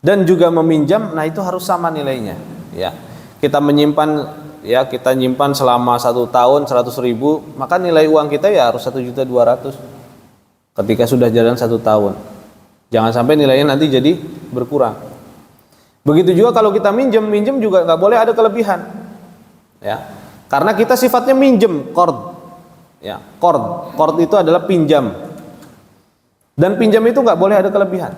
dan juga meminjam, nah itu harus sama nilainya ya. Kita menyimpan ya, kita nyimpan selama 1 tahun 100.000, maka nilai uang kita ya harus 1.200.000 ketika sudah jalan 1 tahun. Jangan sampai nilainya nanti jadi berkurang. Begitu juga kalau kita minjem juga nggak boleh ada kelebihan ya, karena kita sifatnya minjem, qard ya. Qard itu adalah pinjam, dan pinjam itu nggak boleh ada kelebihan.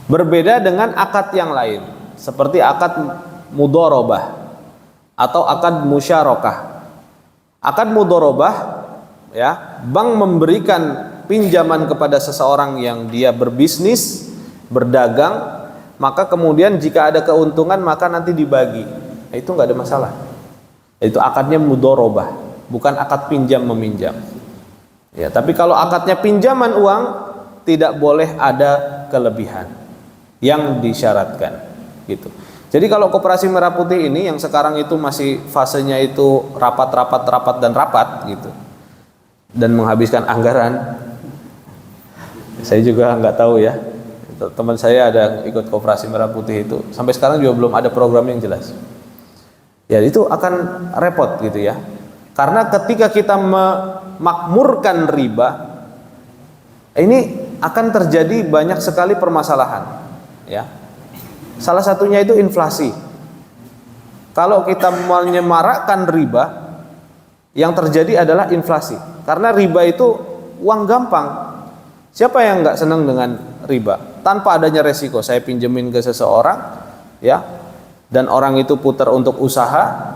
Berbeda dengan akad yang lain seperti akad mudharabah atau akad musyarakah. Akad mudharabah ya, bank memberikan pinjaman kepada seseorang yang dia berbisnis, berdagang, maka kemudian jika ada keuntungan maka nanti dibagi. Itu nggak ada masalah. Itu akadnya mudharabah, bukan akad pinjam meminjam. Ya, tapi kalau akadnya pinjaman uang, tidak boleh ada kelebihan yang disyaratkan gitu. Jadi kalau Koperasi Merah Putih ini yang sekarang itu masih fasenya itu rapat gitu, dan menghabiskan anggaran, saya juga nggak tahu ya. Teman saya ada ikut Koperasi Merah Putih itu, sampai sekarang juga belum ada program yang jelas. Ya itu akan repot gitu ya. Karena ketika kita memakmurkan riba, ini akan terjadi banyak sekali permasalahan ya. Salah satunya itu inflasi. Kalau kita menyemarakkan riba, yang terjadi adalah inflasi. Karena riba itu uang gampang. Siapa yang nggak senang dengan riba? Tanpa adanya resiko. Saya pinjemin ke seseorang ya, dan orang itu putar untuk usaha,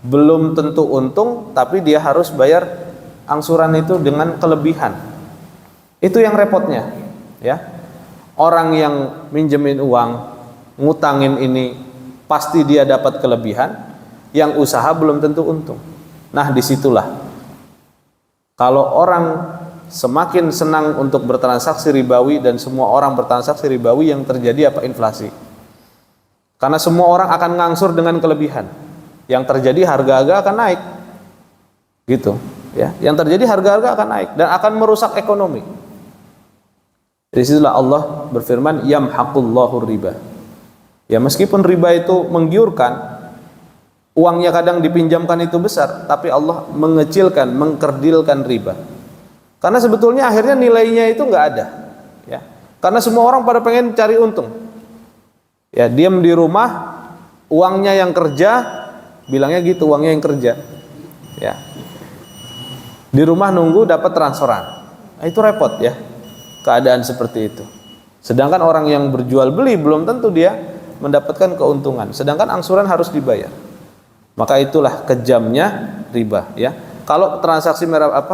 belum tentu untung, tapi dia harus bayar angsuran itu dengan kelebihan. Itu yang repotnya ya. Orang yang minjemin uang, ngutangin ini, pasti dia dapat kelebihan, yang usaha belum tentu untung. Nah disitulah kalau orang semakin senang untuk bertransaksi ribawi, dan semua orang bertransaksi ribawi, yang terjadi apa? Inflasi. Karena semua orang akan ngangsur dengan kelebihan, yang terjadi harga-harga akan naik gitu ya. Yang terjadi harga-harga akan naik dan akan merusak ekonomi. Disitulah Allah berfirman, yamhaqullahu riba. Ya meskipun riba itu menggiurkan, uangnya kadang dipinjamkan itu besar, tapi Allah mengecilkan, mengkerdilkan riba. Karena sebetulnya akhirnya nilainya itu nggak ada ya. Karena semua orang pada pengen cari untung ya, diam di rumah, uangnya yang kerja, bilangnya gitu, uangnya yang kerja ya, di rumah nunggu dapat transferan. Nah, itu repot ya keadaan seperti itu. Sedangkan orang yang berjual beli belum tentu dia mendapatkan keuntungan, sedangkan angsuran harus dibayar. Maka itulah kejamnya riba ya. Kalau transaksi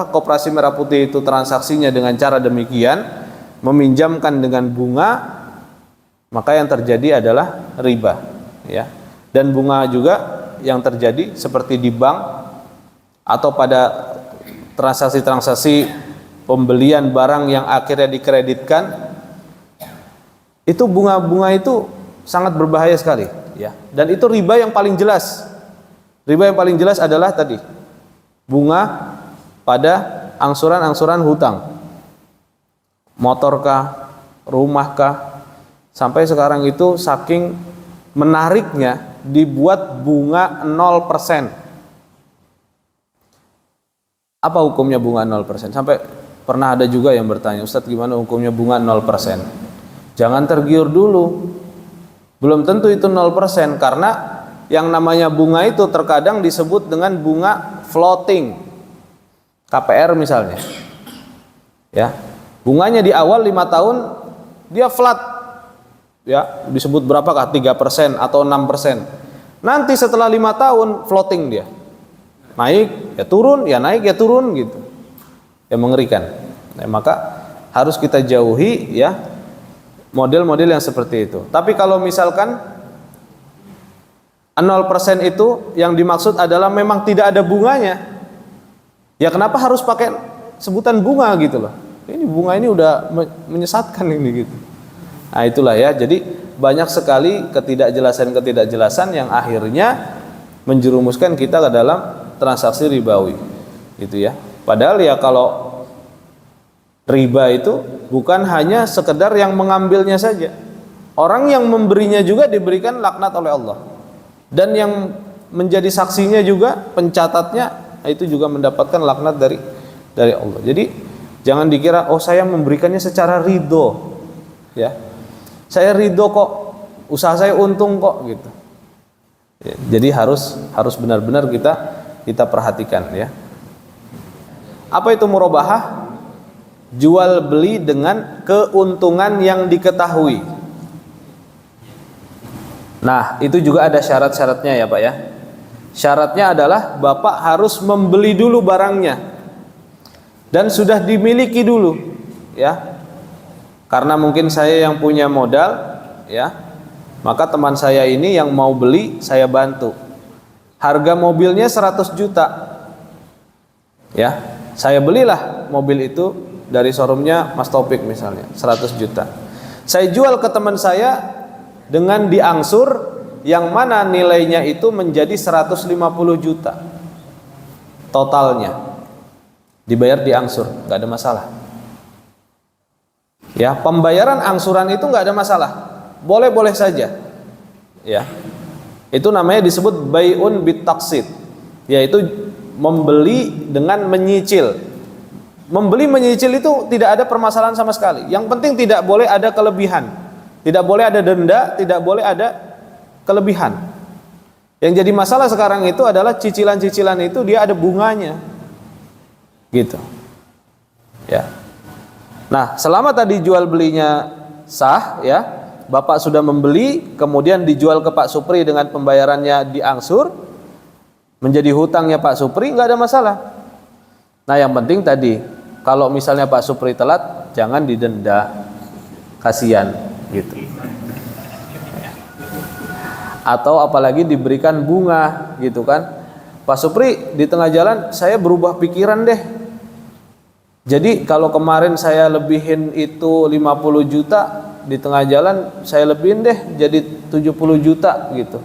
Koperasi Merah Putih itu transaksinya dengan cara demikian, meminjamkan dengan bunga, maka yang terjadi adalah riba ya. Dan bunga juga yang terjadi seperti di bank atau pada transaksi-transaksi pembelian barang yang akhirnya dikreditkan, itu bunga-bunga itu sangat berbahaya sekali ya. Dan itu riba yang paling jelas. Riba yang paling jelas adalah tadi bunga pada angsuran-angsuran hutang, motorkah, rumahkah. Sampai sekarang itu saking menariknya dibuat bunga 0%. Apa hukumnya bunga 0%? Sampai pernah ada juga yang bertanya, Ustadz gimana hukumnya bunga 0%? Jangan tergiur dulu. Belum tentu itu 0%, karena yang namanya bunga itu terkadang disebut dengan bunga floating. KPR misalnya. Ya. Bunganya di awal 5 tahun dia flat. Ya, disebut berapakah? 3% atau 6%. Nanti setelah 5 tahun floating dia. Naik, ya turun, ya naik, ya turun gitu. Ya mengerikan. Nah, maka harus kita jauhi ya model-model yang seperti itu. Tapi kalau misalkan 0% itu yang dimaksud adalah memang tidak ada bunganya, ya kenapa harus pakai sebutan bunga gitu loh. Ini bunga ini udah menyesatkan ini gitu. Nah itulah ya, jadi banyak sekali ketidakjelasan yang akhirnya menjerumuskan kita ke dalam transaksi ribawi gitu ya. Padahal ya kalau riba itu bukan hanya sekedar yang mengambilnya saja, orang yang memberinya juga diberikan laknat oleh Allah, dan yang menjadi saksinya juga, pencatatnya itu juga mendapatkan laknat dari Allah. Jadi jangan dikira oh saya memberikannya secara ridho ya, saya ridho kok, usaha saya untung kok gitu ya. Jadi harus benar-benar kita perhatikan ya. Apa itu murabahah? Jual beli dengan keuntungan yang diketahui. Nah, itu juga ada syarat-syaratnya ya Pak ya. Syaratnya adalah Bapak harus membeli dulu barangnya dan sudah dimiliki dulu ya. Karena mungkin saya yang punya modal ya, maka teman saya ini yang mau beli saya bantu. Harga mobilnya 100 juta ya, saya belilah mobil itu dari showroomnya Mas Taufik misalnya 100 juta. Saya jual ke teman saya dengan diangsur, yang mana nilainya itu menjadi 150 juta totalnya, dibayar diangsur, nggak ada masalah ya. Pembayaran angsuran itu nggak ada masalah, boleh-boleh saja ya. Itu namanya disebut bai'un bitaqsid, yaitu membeli dengan menyicil. Membeli menyicil itu tidak ada permasalahan sama sekali. Yang penting tidak boleh ada kelebihan, tidak boleh ada denda, tidak boleh ada kelebihan. Yang jadi masalah sekarang itu adalah cicilan-cicilan itu dia ada bunganya gitu ya. Nah, selama tadi jual belinya sah ya, Bapak sudah membeli, kemudian dijual ke Pak Supri dengan pembayarannya diangsur, menjadi hutangnya Pak Supri, nggak ada masalah. Nah yang penting tadi, kalau misalnya Pak Supri telat, jangan didenda, kasihan gitu. Atau apalagi diberikan bunga gitu kan. Pak Supri di tengah jalan, saya berubah pikiran deh. Jadi kalau kemarin saya lebihin itu 50 juta, di tengah jalan saya lebihin deh jadi 70 juta gitu.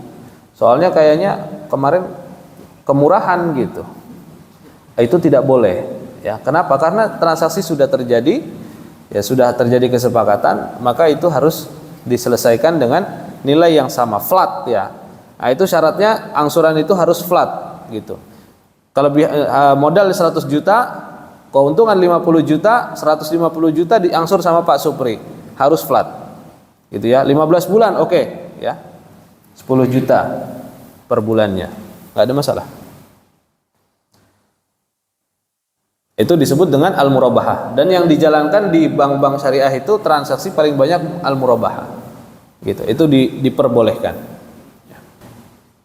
Soalnya kayaknya kemarin kemurahan gitu. Itu tidak boleh ya. Kenapa? Karena transaksi sudah terjadi ya, sudah terjadi kesepakatan, maka itu harus diselesaikan dengan nilai yang sama, flat ya. Nah, itu syaratnya angsuran itu harus flat gitu. Kalau modal 100 juta, keuntungan 50 juta, 150 juta diangsur sama Pak Supri, harus flat gitu ya. 15 bulan oke ya, 10 juta per bulannya, nggak ada masalah. Itu disebut dengan al-murabahah, dan yang dijalankan di bank-bank syariah itu transaksi paling banyak al-murabahah gitu. Itu diperbolehkan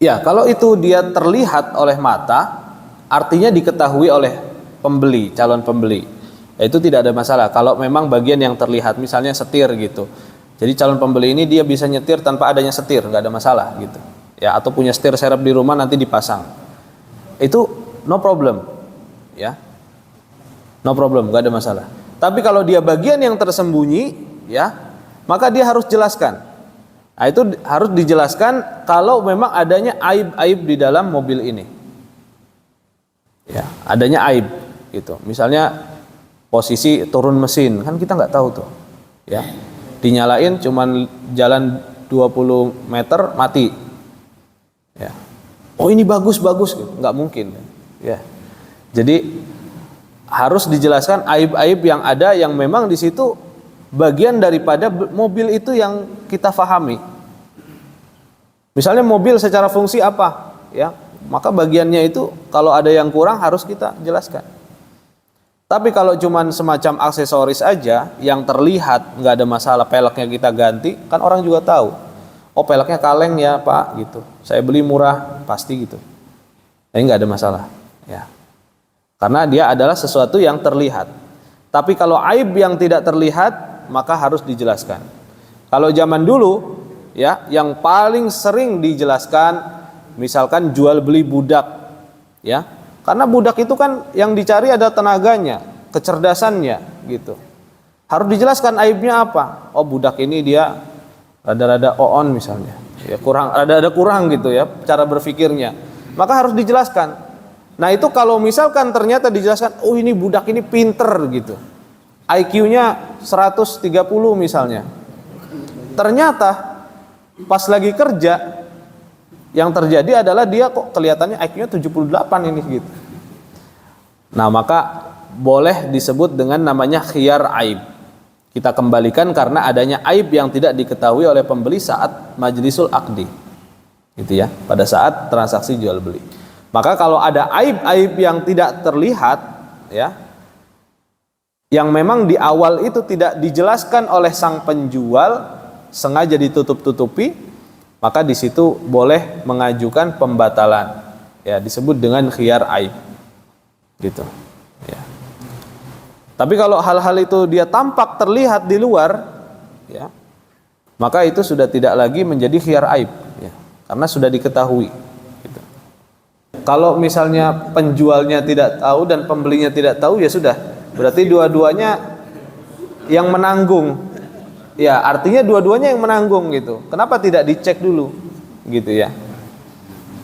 ya. Kalau itu dia terlihat oleh mata, artinya diketahui oleh pembeli, calon pembeli, itu tidak ada masalah. Kalau memang bagian yang terlihat, misalnya setir gitu, jadi calon pembeli ini dia bisa nyetir tanpa adanya setir, nggak ada masalah gitu ya. Atau punya setir serep di rumah nanti dipasang, itu no problem ya, no problem, nggak ada masalah. Tapi kalau dia bagian yang tersembunyi ya, maka dia harus jelaskan. Nah, itu harus dijelaskan kalau memang adanya aib-aib di dalam mobil ini ya, adanya aib gitu. Misalnya posisi turun mesin, kan kita nggak tahu tuh ya, dinyalain cuman jalan 20 meter mati Ya. Oh ini bagus gitu. Nggak mungkin. Ya. Jadi harus dijelaskan aib-aib yang ada yang memang di situ bagian daripada mobil itu yang kita fahami. Misalnya mobil secara fungsi apa, ya, maka bagiannya itu kalau ada yang kurang harus kita jelaskan. Tapi kalau cuman semacam aksesoris aja yang terlihat nggak ada masalah, peleknya kita ganti, kan orang juga tahu. Oh peleknya kaleng ya Pak, gitu. Saya beli murah, pasti gitu. Ini nggak ada masalah, ya. Karena dia adalah sesuatu yang terlihat. Tapi kalau aib yang tidak terlihat, maka harus dijelaskan. Kalau zaman dulu, ya, yang paling sering dijelaskan, misalkan jual beli budak, ya. Karena budak itu kan yang dicari ada tenaganya, kecerdasannya, gitu. Harus dijelaskan aibnya apa. Oh budak ini dia rada-rada on misalnya, ya kurang, rada-rada kurang gitu ya cara berpikirnya. Maka harus dijelaskan. Nah itu kalau misalkan ternyata dijelaskan, oh ini budak ini pinter gitu, IQ-nya 130 misalnya. Ternyata pas lagi kerja yang terjadi adalah dia kok kelihatannya IQ-nya 78 ini gitu. Nah maka boleh disebut dengan namanya khiyar aib. Kita kembalikan karena adanya aib yang tidak diketahui oleh pembeli saat majlisul aqdi, gitu ya, pada saat transaksi jual beli. Maka kalau ada aib-aib yang tidak terlihat, ya, yang memang di awal itu tidak dijelaskan oleh sang penjual, sengaja ditutup-tutupi, maka di situ boleh mengajukan pembatalan, ya, disebut dengan khiyar aib, gitu, ya. Tapi kalau hal-hal itu dia tampak terlihat di luar, ya, maka itu sudah tidak lagi menjadi khiyar aib, ya, karena sudah diketahui. Gitu. Kalau misalnya penjualnya tidak tahu dan pembelinya tidak tahu, ya sudah, berarti dua-duanya yang menanggung. Ya, artinya dua-duanya yang menanggung gitu. Kenapa tidak dicek dulu, gitu ya?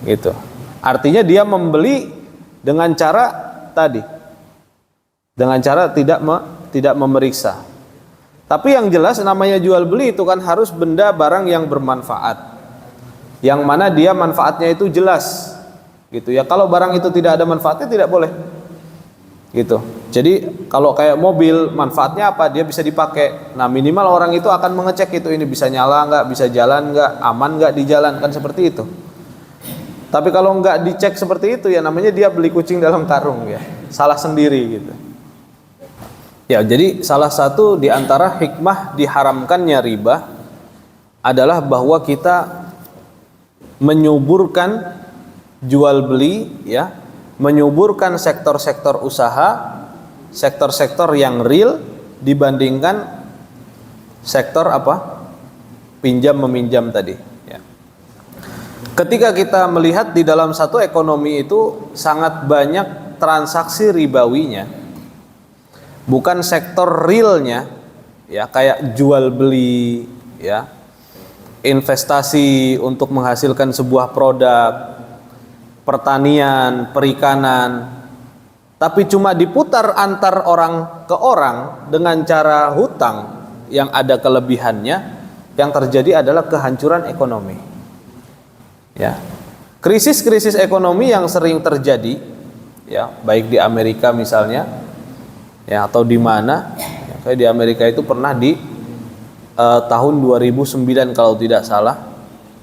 Gitu. Artinya dia membeli dengan cara tadi. Dengan cara tidak memeriksa. Tapi yang jelas namanya jual beli itu kan harus benda barang yang bermanfaat, yang mana dia manfaatnya itu jelas, gitu ya. Kalau barang itu tidak ada manfaatnya tidak boleh, gitu. Jadi kalau kayak mobil manfaatnya apa, dia bisa dipakai. Nah minimal orang itu akan mengecek itu, ini bisa nyala nggak, bisa jalan nggak, aman nggak di jalan, kan seperti itu. Tapi kalau nggak dicek seperti itu, ya namanya dia beli kucing dalam karung, ya, salah sendiri gitu. Ya, jadi salah satu di antara hikmah diharamkannya riba adalah bahwa kita menyuburkan jual beli, ya, menyuburkan sektor-sektor usaha, sektor-sektor yang real dibandingkan sektor apa? Pinjam meminjam tadi, ya. Ketika kita melihat di dalam satu ekonomi itu sangat banyak transaksi ribawinya, bukan sektor realnya, ya, kayak jual beli, ya, investasi untuk menghasilkan sebuah produk, pertanian, perikanan, tapi cuma diputar antar orang ke orang dengan cara hutang yang ada kelebihannya, yang terjadi adalah kehancuran ekonomi, ya. Krisis-krisis ekonomi yang sering terjadi, ya, baik di Amerika misalnya, ya, atau di mana, ya, kayak di Amerika itu pernah di tahun 2009 kalau tidak salah,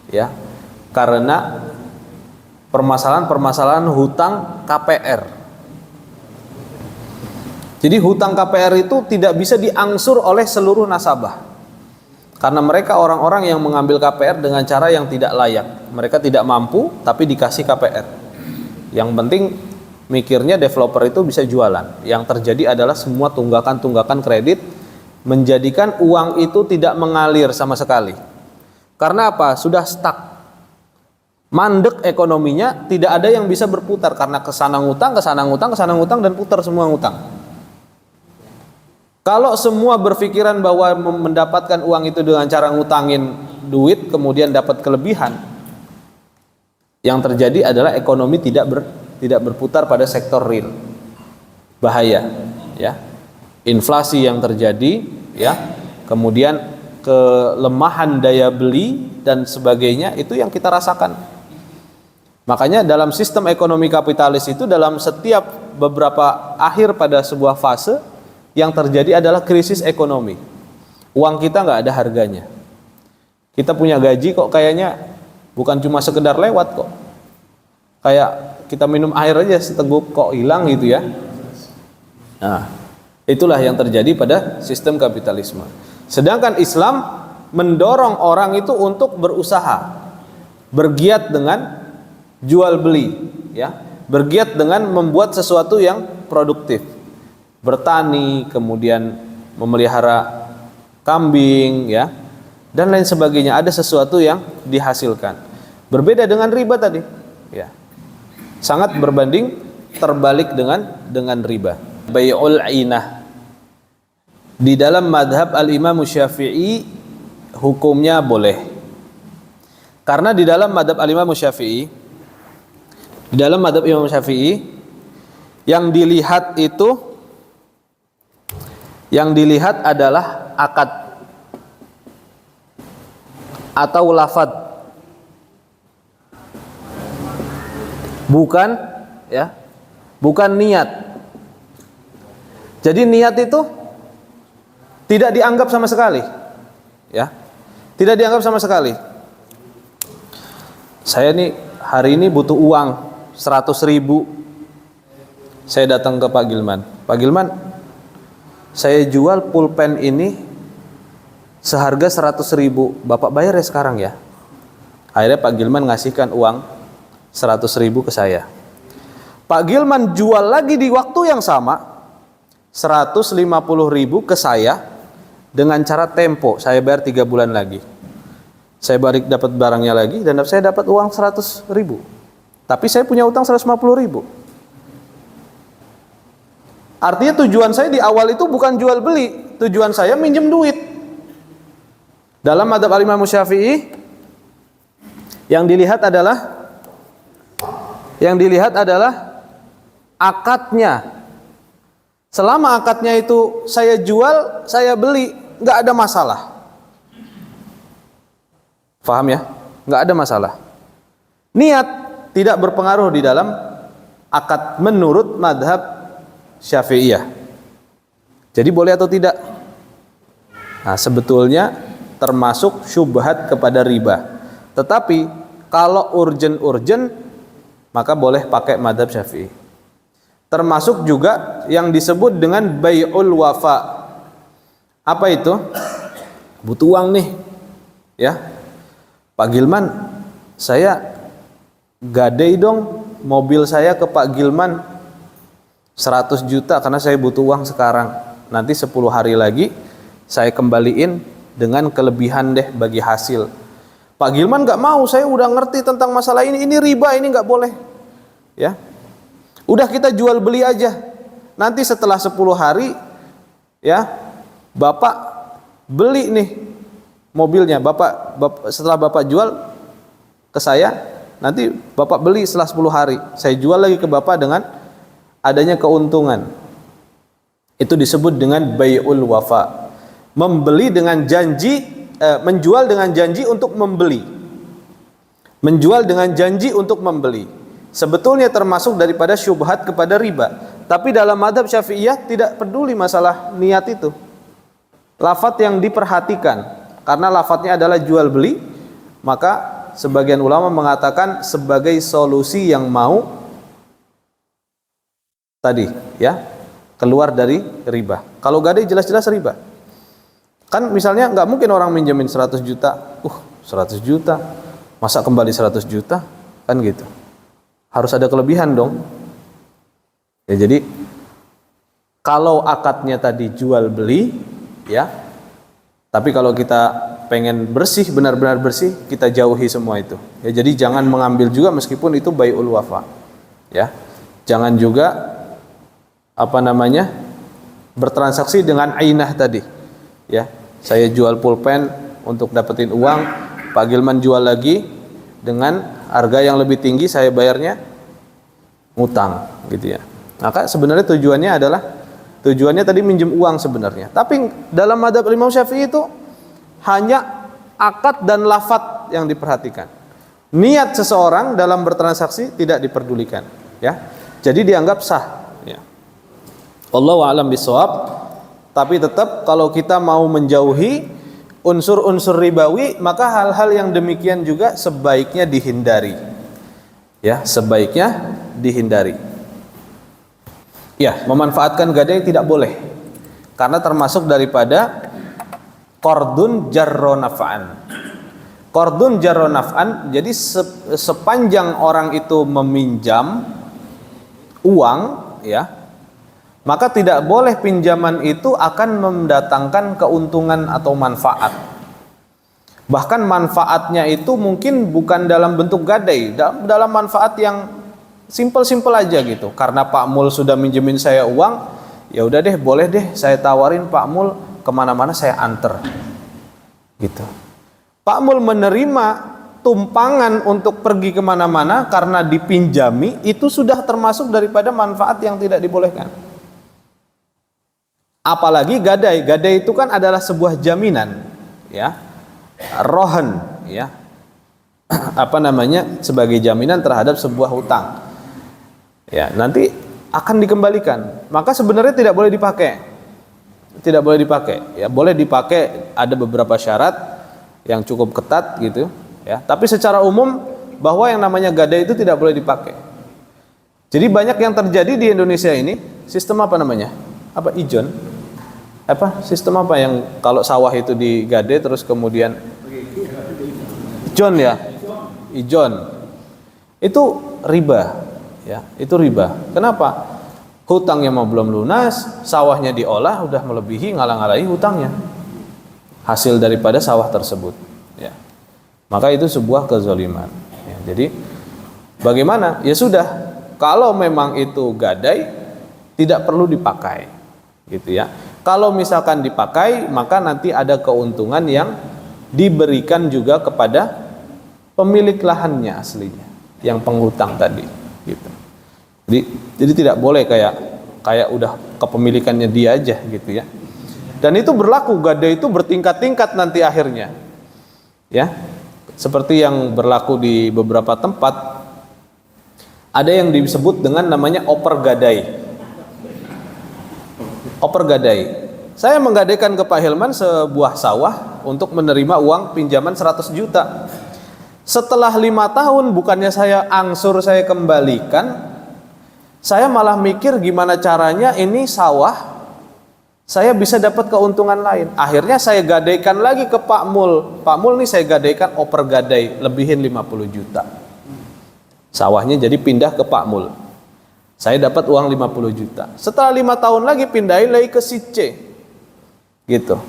ya, karena permasalahan hutang KPR. Jadi hutang KPR itu tidak bisa diangsur oleh seluruh nasabah, karena mereka orang-orang yang mengambil KPR dengan cara yang tidak layak. Mereka tidak mampu tapi dikasih KPR. Yang penting mikirnya developer itu bisa jualan. Yang terjadi adalah semua tunggakan-tunggakan kredit menjadikan uang itu tidak mengalir sama sekali. Karena apa? Sudah stuck. Mandek ekonominya, tidak ada yang bisa berputar karena kesana ngutang, dan putar semua ngutang. Kalau semua berpikiran bahwa mendapatkan uang itu dengan cara ngutangin duit kemudian dapat kelebihan, yang terjadi adalah ekonomi tidak berputar pada sektor real. Bahaya, ya. Inflasi yang terjadi, ya. Kemudian kelemahan daya beli dan sebagainya, itu yang kita rasakan. Makanya dalam sistem ekonomi kapitalis itu dalam setiap beberapa akhir pada sebuah fase yang terjadi adalah krisis ekonomi. Uang kita nggak ada harganya. Kita punya gaji kok kayaknya bukan cuma sekedar lewat kok. Kayak kita minum air aja seteguk kok hilang gitu ya. Nah, itulah yang terjadi pada sistem kapitalisme. Sedangkan Islam mendorong orang itu untuk berusaha, bergiat dengan jual beli, ya, bergiat dengan membuat sesuatu yang produktif, bertani, kemudian memelihara kambing, ya, dan lain sebagainya. Ada sesuatu yang dihasilkan. Berbeda dengan riba tadi, ya, sangat berbanding terbalik dengan riba. Bai'ul ainah di dalam madhab al-Imam Syafi'i hukumnya boleh, karena di dalam madhab al-Imam Syafi'i, di dalam madhab Imam Syafi'i yang dilihat adalah akad atau lafad, bukan niat. Jadi niat itu tidak dianggap sama sekali, ya, tidak dianggap sama sekali. Saya nih hari ini butuh uang 100.000. Saya datang ke Pak Gilman. Pak Gilman, saya jual pulpen ini seharga 100.000. Bapak bayar ya sekarang ya. Akhirnya Pak Gilman ngasihkan uang 100.000 ke saya. Pak Gilman jual lagi di waktu yang sama 150.000 ke saya dengan cara tempo. Saya bayar 3 bulan lagi. Saya balik dapat barangnya lagi dan saya dapat uang 100.000. Tapi saya punya utang 150.000. Artinya tujuan saya di awal itu bukan jual beli, tujuan saya minjem duit. Dalam madhab al-Imam Syafi'i yang dilihat adalah akadnya. Selama akadnya itu saya jual, saya beli, nggak ada masalah. Faham ya? Nggak ada masalah. Niat tidak berpengaruh di dalam akad menurut madhab Syafi'iyah. Jadi boleh atau tidak? Nah, sebetulnya termasuk syubhat kepada riba. Tetapi kalau urgen-urgen maka boleh pakai madhab Syafi'i. Termasuk juga yang disebut dengan bai'ul wafa. Apa itu? Butuh uang nih, ya, Pak Gilman, saya gadai dong mobil saya ke Pak Gilman 100 juta karena saya butuh uang sekarang. Nanti 10 hari lagi saya kembaliin dengan kelebihan deh bagi hasil. Pak Gilman nggak mau, saya udah ngerti tentang masalah ini riba, ini nggak boleh, ya. Udah kita jual beli aja. Nanti setelah 10 hari, ya, Bapak beli nih mobilnya. Bapak setelah Bapak jual ke saya, nanti Bapak beli setelah 10 hari. Saya jual lagi ke Bapak dengan adanya keuntungan. Itu disebut dengan bai'ul wafa. Membeli dengan janji, menjual dengan janji untuk membeli. Menjual dengan janji untuk membeli. Sebetulnya termasuk daripada syubhat kepada riba. Tapi dalam madhab Syafi'iyah tidak peduli masalah niat itu. Lafadz yang diperhatikan. Karena lafadznya adalah jual beli, maka sebagian ulama mengatakan sebagai solusi yang mau tadi, ya, keluar dari riba. Kalau gadai jelas-jelas riba. Kan misalnya nggak mungkin orang minjemin 100 juta. 100 juta. Masa kembali 100 juta? Kan gitu. Harus ada kelebihan dong. Ya, jadi kalau akadnya tadi jual beli, ya. Tapi kalau kita pengen bersih, benar-benar bersih, kita jauhi semua itu. Ya, jadi jangan mengambil juga meskipun itu bai'ul wafa. Ya. Jangan juga bertransaksi dengan ainah tadi. Ya. Saya jual pulpen untuk dapetin uang, Pak Gilman jual lagi dengan harga yang lebih tinggi, saya bayarnya ngutang gitu ya. Maka sebenarnya tujuannya tadi minjem uang sebenarnya. Tapi dalam madhab Imam Syafi'i itu hanya akad dan lafadz yang diperhatikan. niat seseorang dalam bertransaksi tidak diperdulikan, ya. Jadi dianggap sah, ya. Wallahu a'lam bishawab. Tapi tetap kalau kita mau menjauhi unsur-unsur ribawi, maka hal-hal yang demikian juga sebaiknya dihindari. Ya, sebaiknya dihindari. Ya, memanfaatkan gadai tidak boleh. Karena termasuk daripada qardun jarro naf'an. Qardun jarro naf'an, jadi sepanjang orang itu meminjam uang, ya, maka tidak boleh pinjaman itu akan mendatangkan keuntungan atau manfaat. Bahkan manfaatnya itu mungkin bukan dalam bentuk gadai, dalam manfaat yang simpel-simpel aja gitu. Karena Pak Mul sudah minjemin saya uang, ya udah deh, boleh deh saya tawarin Pak Mul kemana-mana saya anter, gitu. Pak Mul menerima tumpangan untuk pergi kemana-mana karena dipinjami, itu sudah termasuk daripada manfaat yang tidak dibolehkan. Apalagi gadai. Gadai itu kan adalah sebuah jaminan, ya, rohan, ya, apa namanya, sebagai jaminan terhadap sebuah hutang, ya, nanti akan dikembalikan. Maka sebenarnya tidak boleh dipakai, tidak boleh dipakai, ya. Boleh dipakai, ada beberapa syarat yang cukup ketat gitu, ya. Tapi secara umum bahwa yang namanya gadai itu tidak boleh dipakai. Jadi banyak yang terjadi di Indonesia ini, sistem apa namanya? Apa, ijon? Apa sistem apa yang kalau sawah itu digadai terus kemudian ijon, ya, ijon, itu riba, ya, itu riba. Kenapa? Hutangnya mau belum lunas, sawahnya diolah udah melebihi, ngalang-alangi hutangnya, hasil daripada sawah tersebut, ya. Maka itu sebuah kezaliman, ya. Jadi bagaimana? Ya sudah, kalau memang itu gadai tidak perlu dipakai, gitu ya. Kalau misalkan dipakai, maka nanti ada keuntungan yang diberikan juga kepada pemilik lahannya aslinya, yang penghutang tadi, gitu. Jadi tidak boleh kayak udah kepemilikannya dia aja, gitu ya. Dan itu berlaku, gadai itu bertingkat-tingkat nanti akhirnya, ya. Seperti yang berlaku di beberapa tempat, ada yang disebut dengan namanya oper gadai. Oper gadai. Saya menggadaikan ke Pak Hilman sebuah sawah untuk menerima uang pinjaman 100 juta. Setelah 5 tahun bukannya saya angsur saya kembalikan, saya malah mikir gimana caranya ini sawah saya bisa dapat keuntungan lain. Akhirnya saya gadaikan lagi ke Pak Mul. Pak Mul nih saya gadaikan oper gadai, lebihin 50 juta. Sawahnya jadi pindah ke Pak Mul. Saya dapat uang 50 juta. Setelah 5 tahun lagi pindahin lagi ke si C, gitu.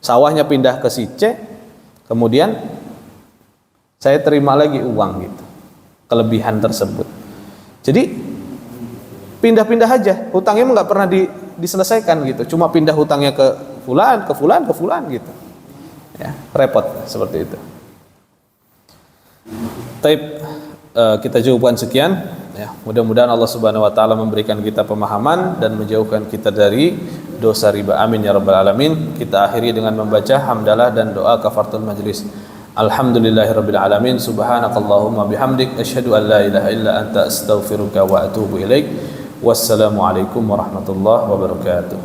Sawahnya pindah ke si C, kemudian saya terima lagi uang, gitu, kelebihan tersebut. Jadi pindah-pindah aja, hutangnya nggak pernah diselesaikan, gitu. Cuma pindah hutangnya ke fulan, ke fulan, ke fulan, gitu. Ya, repot seperti itu. Taib, kita cukupkan sekian. Ya, mudah-mudahan Allah Subhanahu wa taala memberikan kita pemahaman dan menjauhkan kita dari dosa riba. Amin ya rabbal alamin. Kita akhiri dengan membaca hamdalah dan doa kafaratul majlis. Alhamdulillahirabbil alamin. Subhanakallahumma bihamdik asyhadu an la ilaha illa anta astaghfiruka wa atubu ilaik. Wassalamualaikum warahmatullahi wabarakatuh.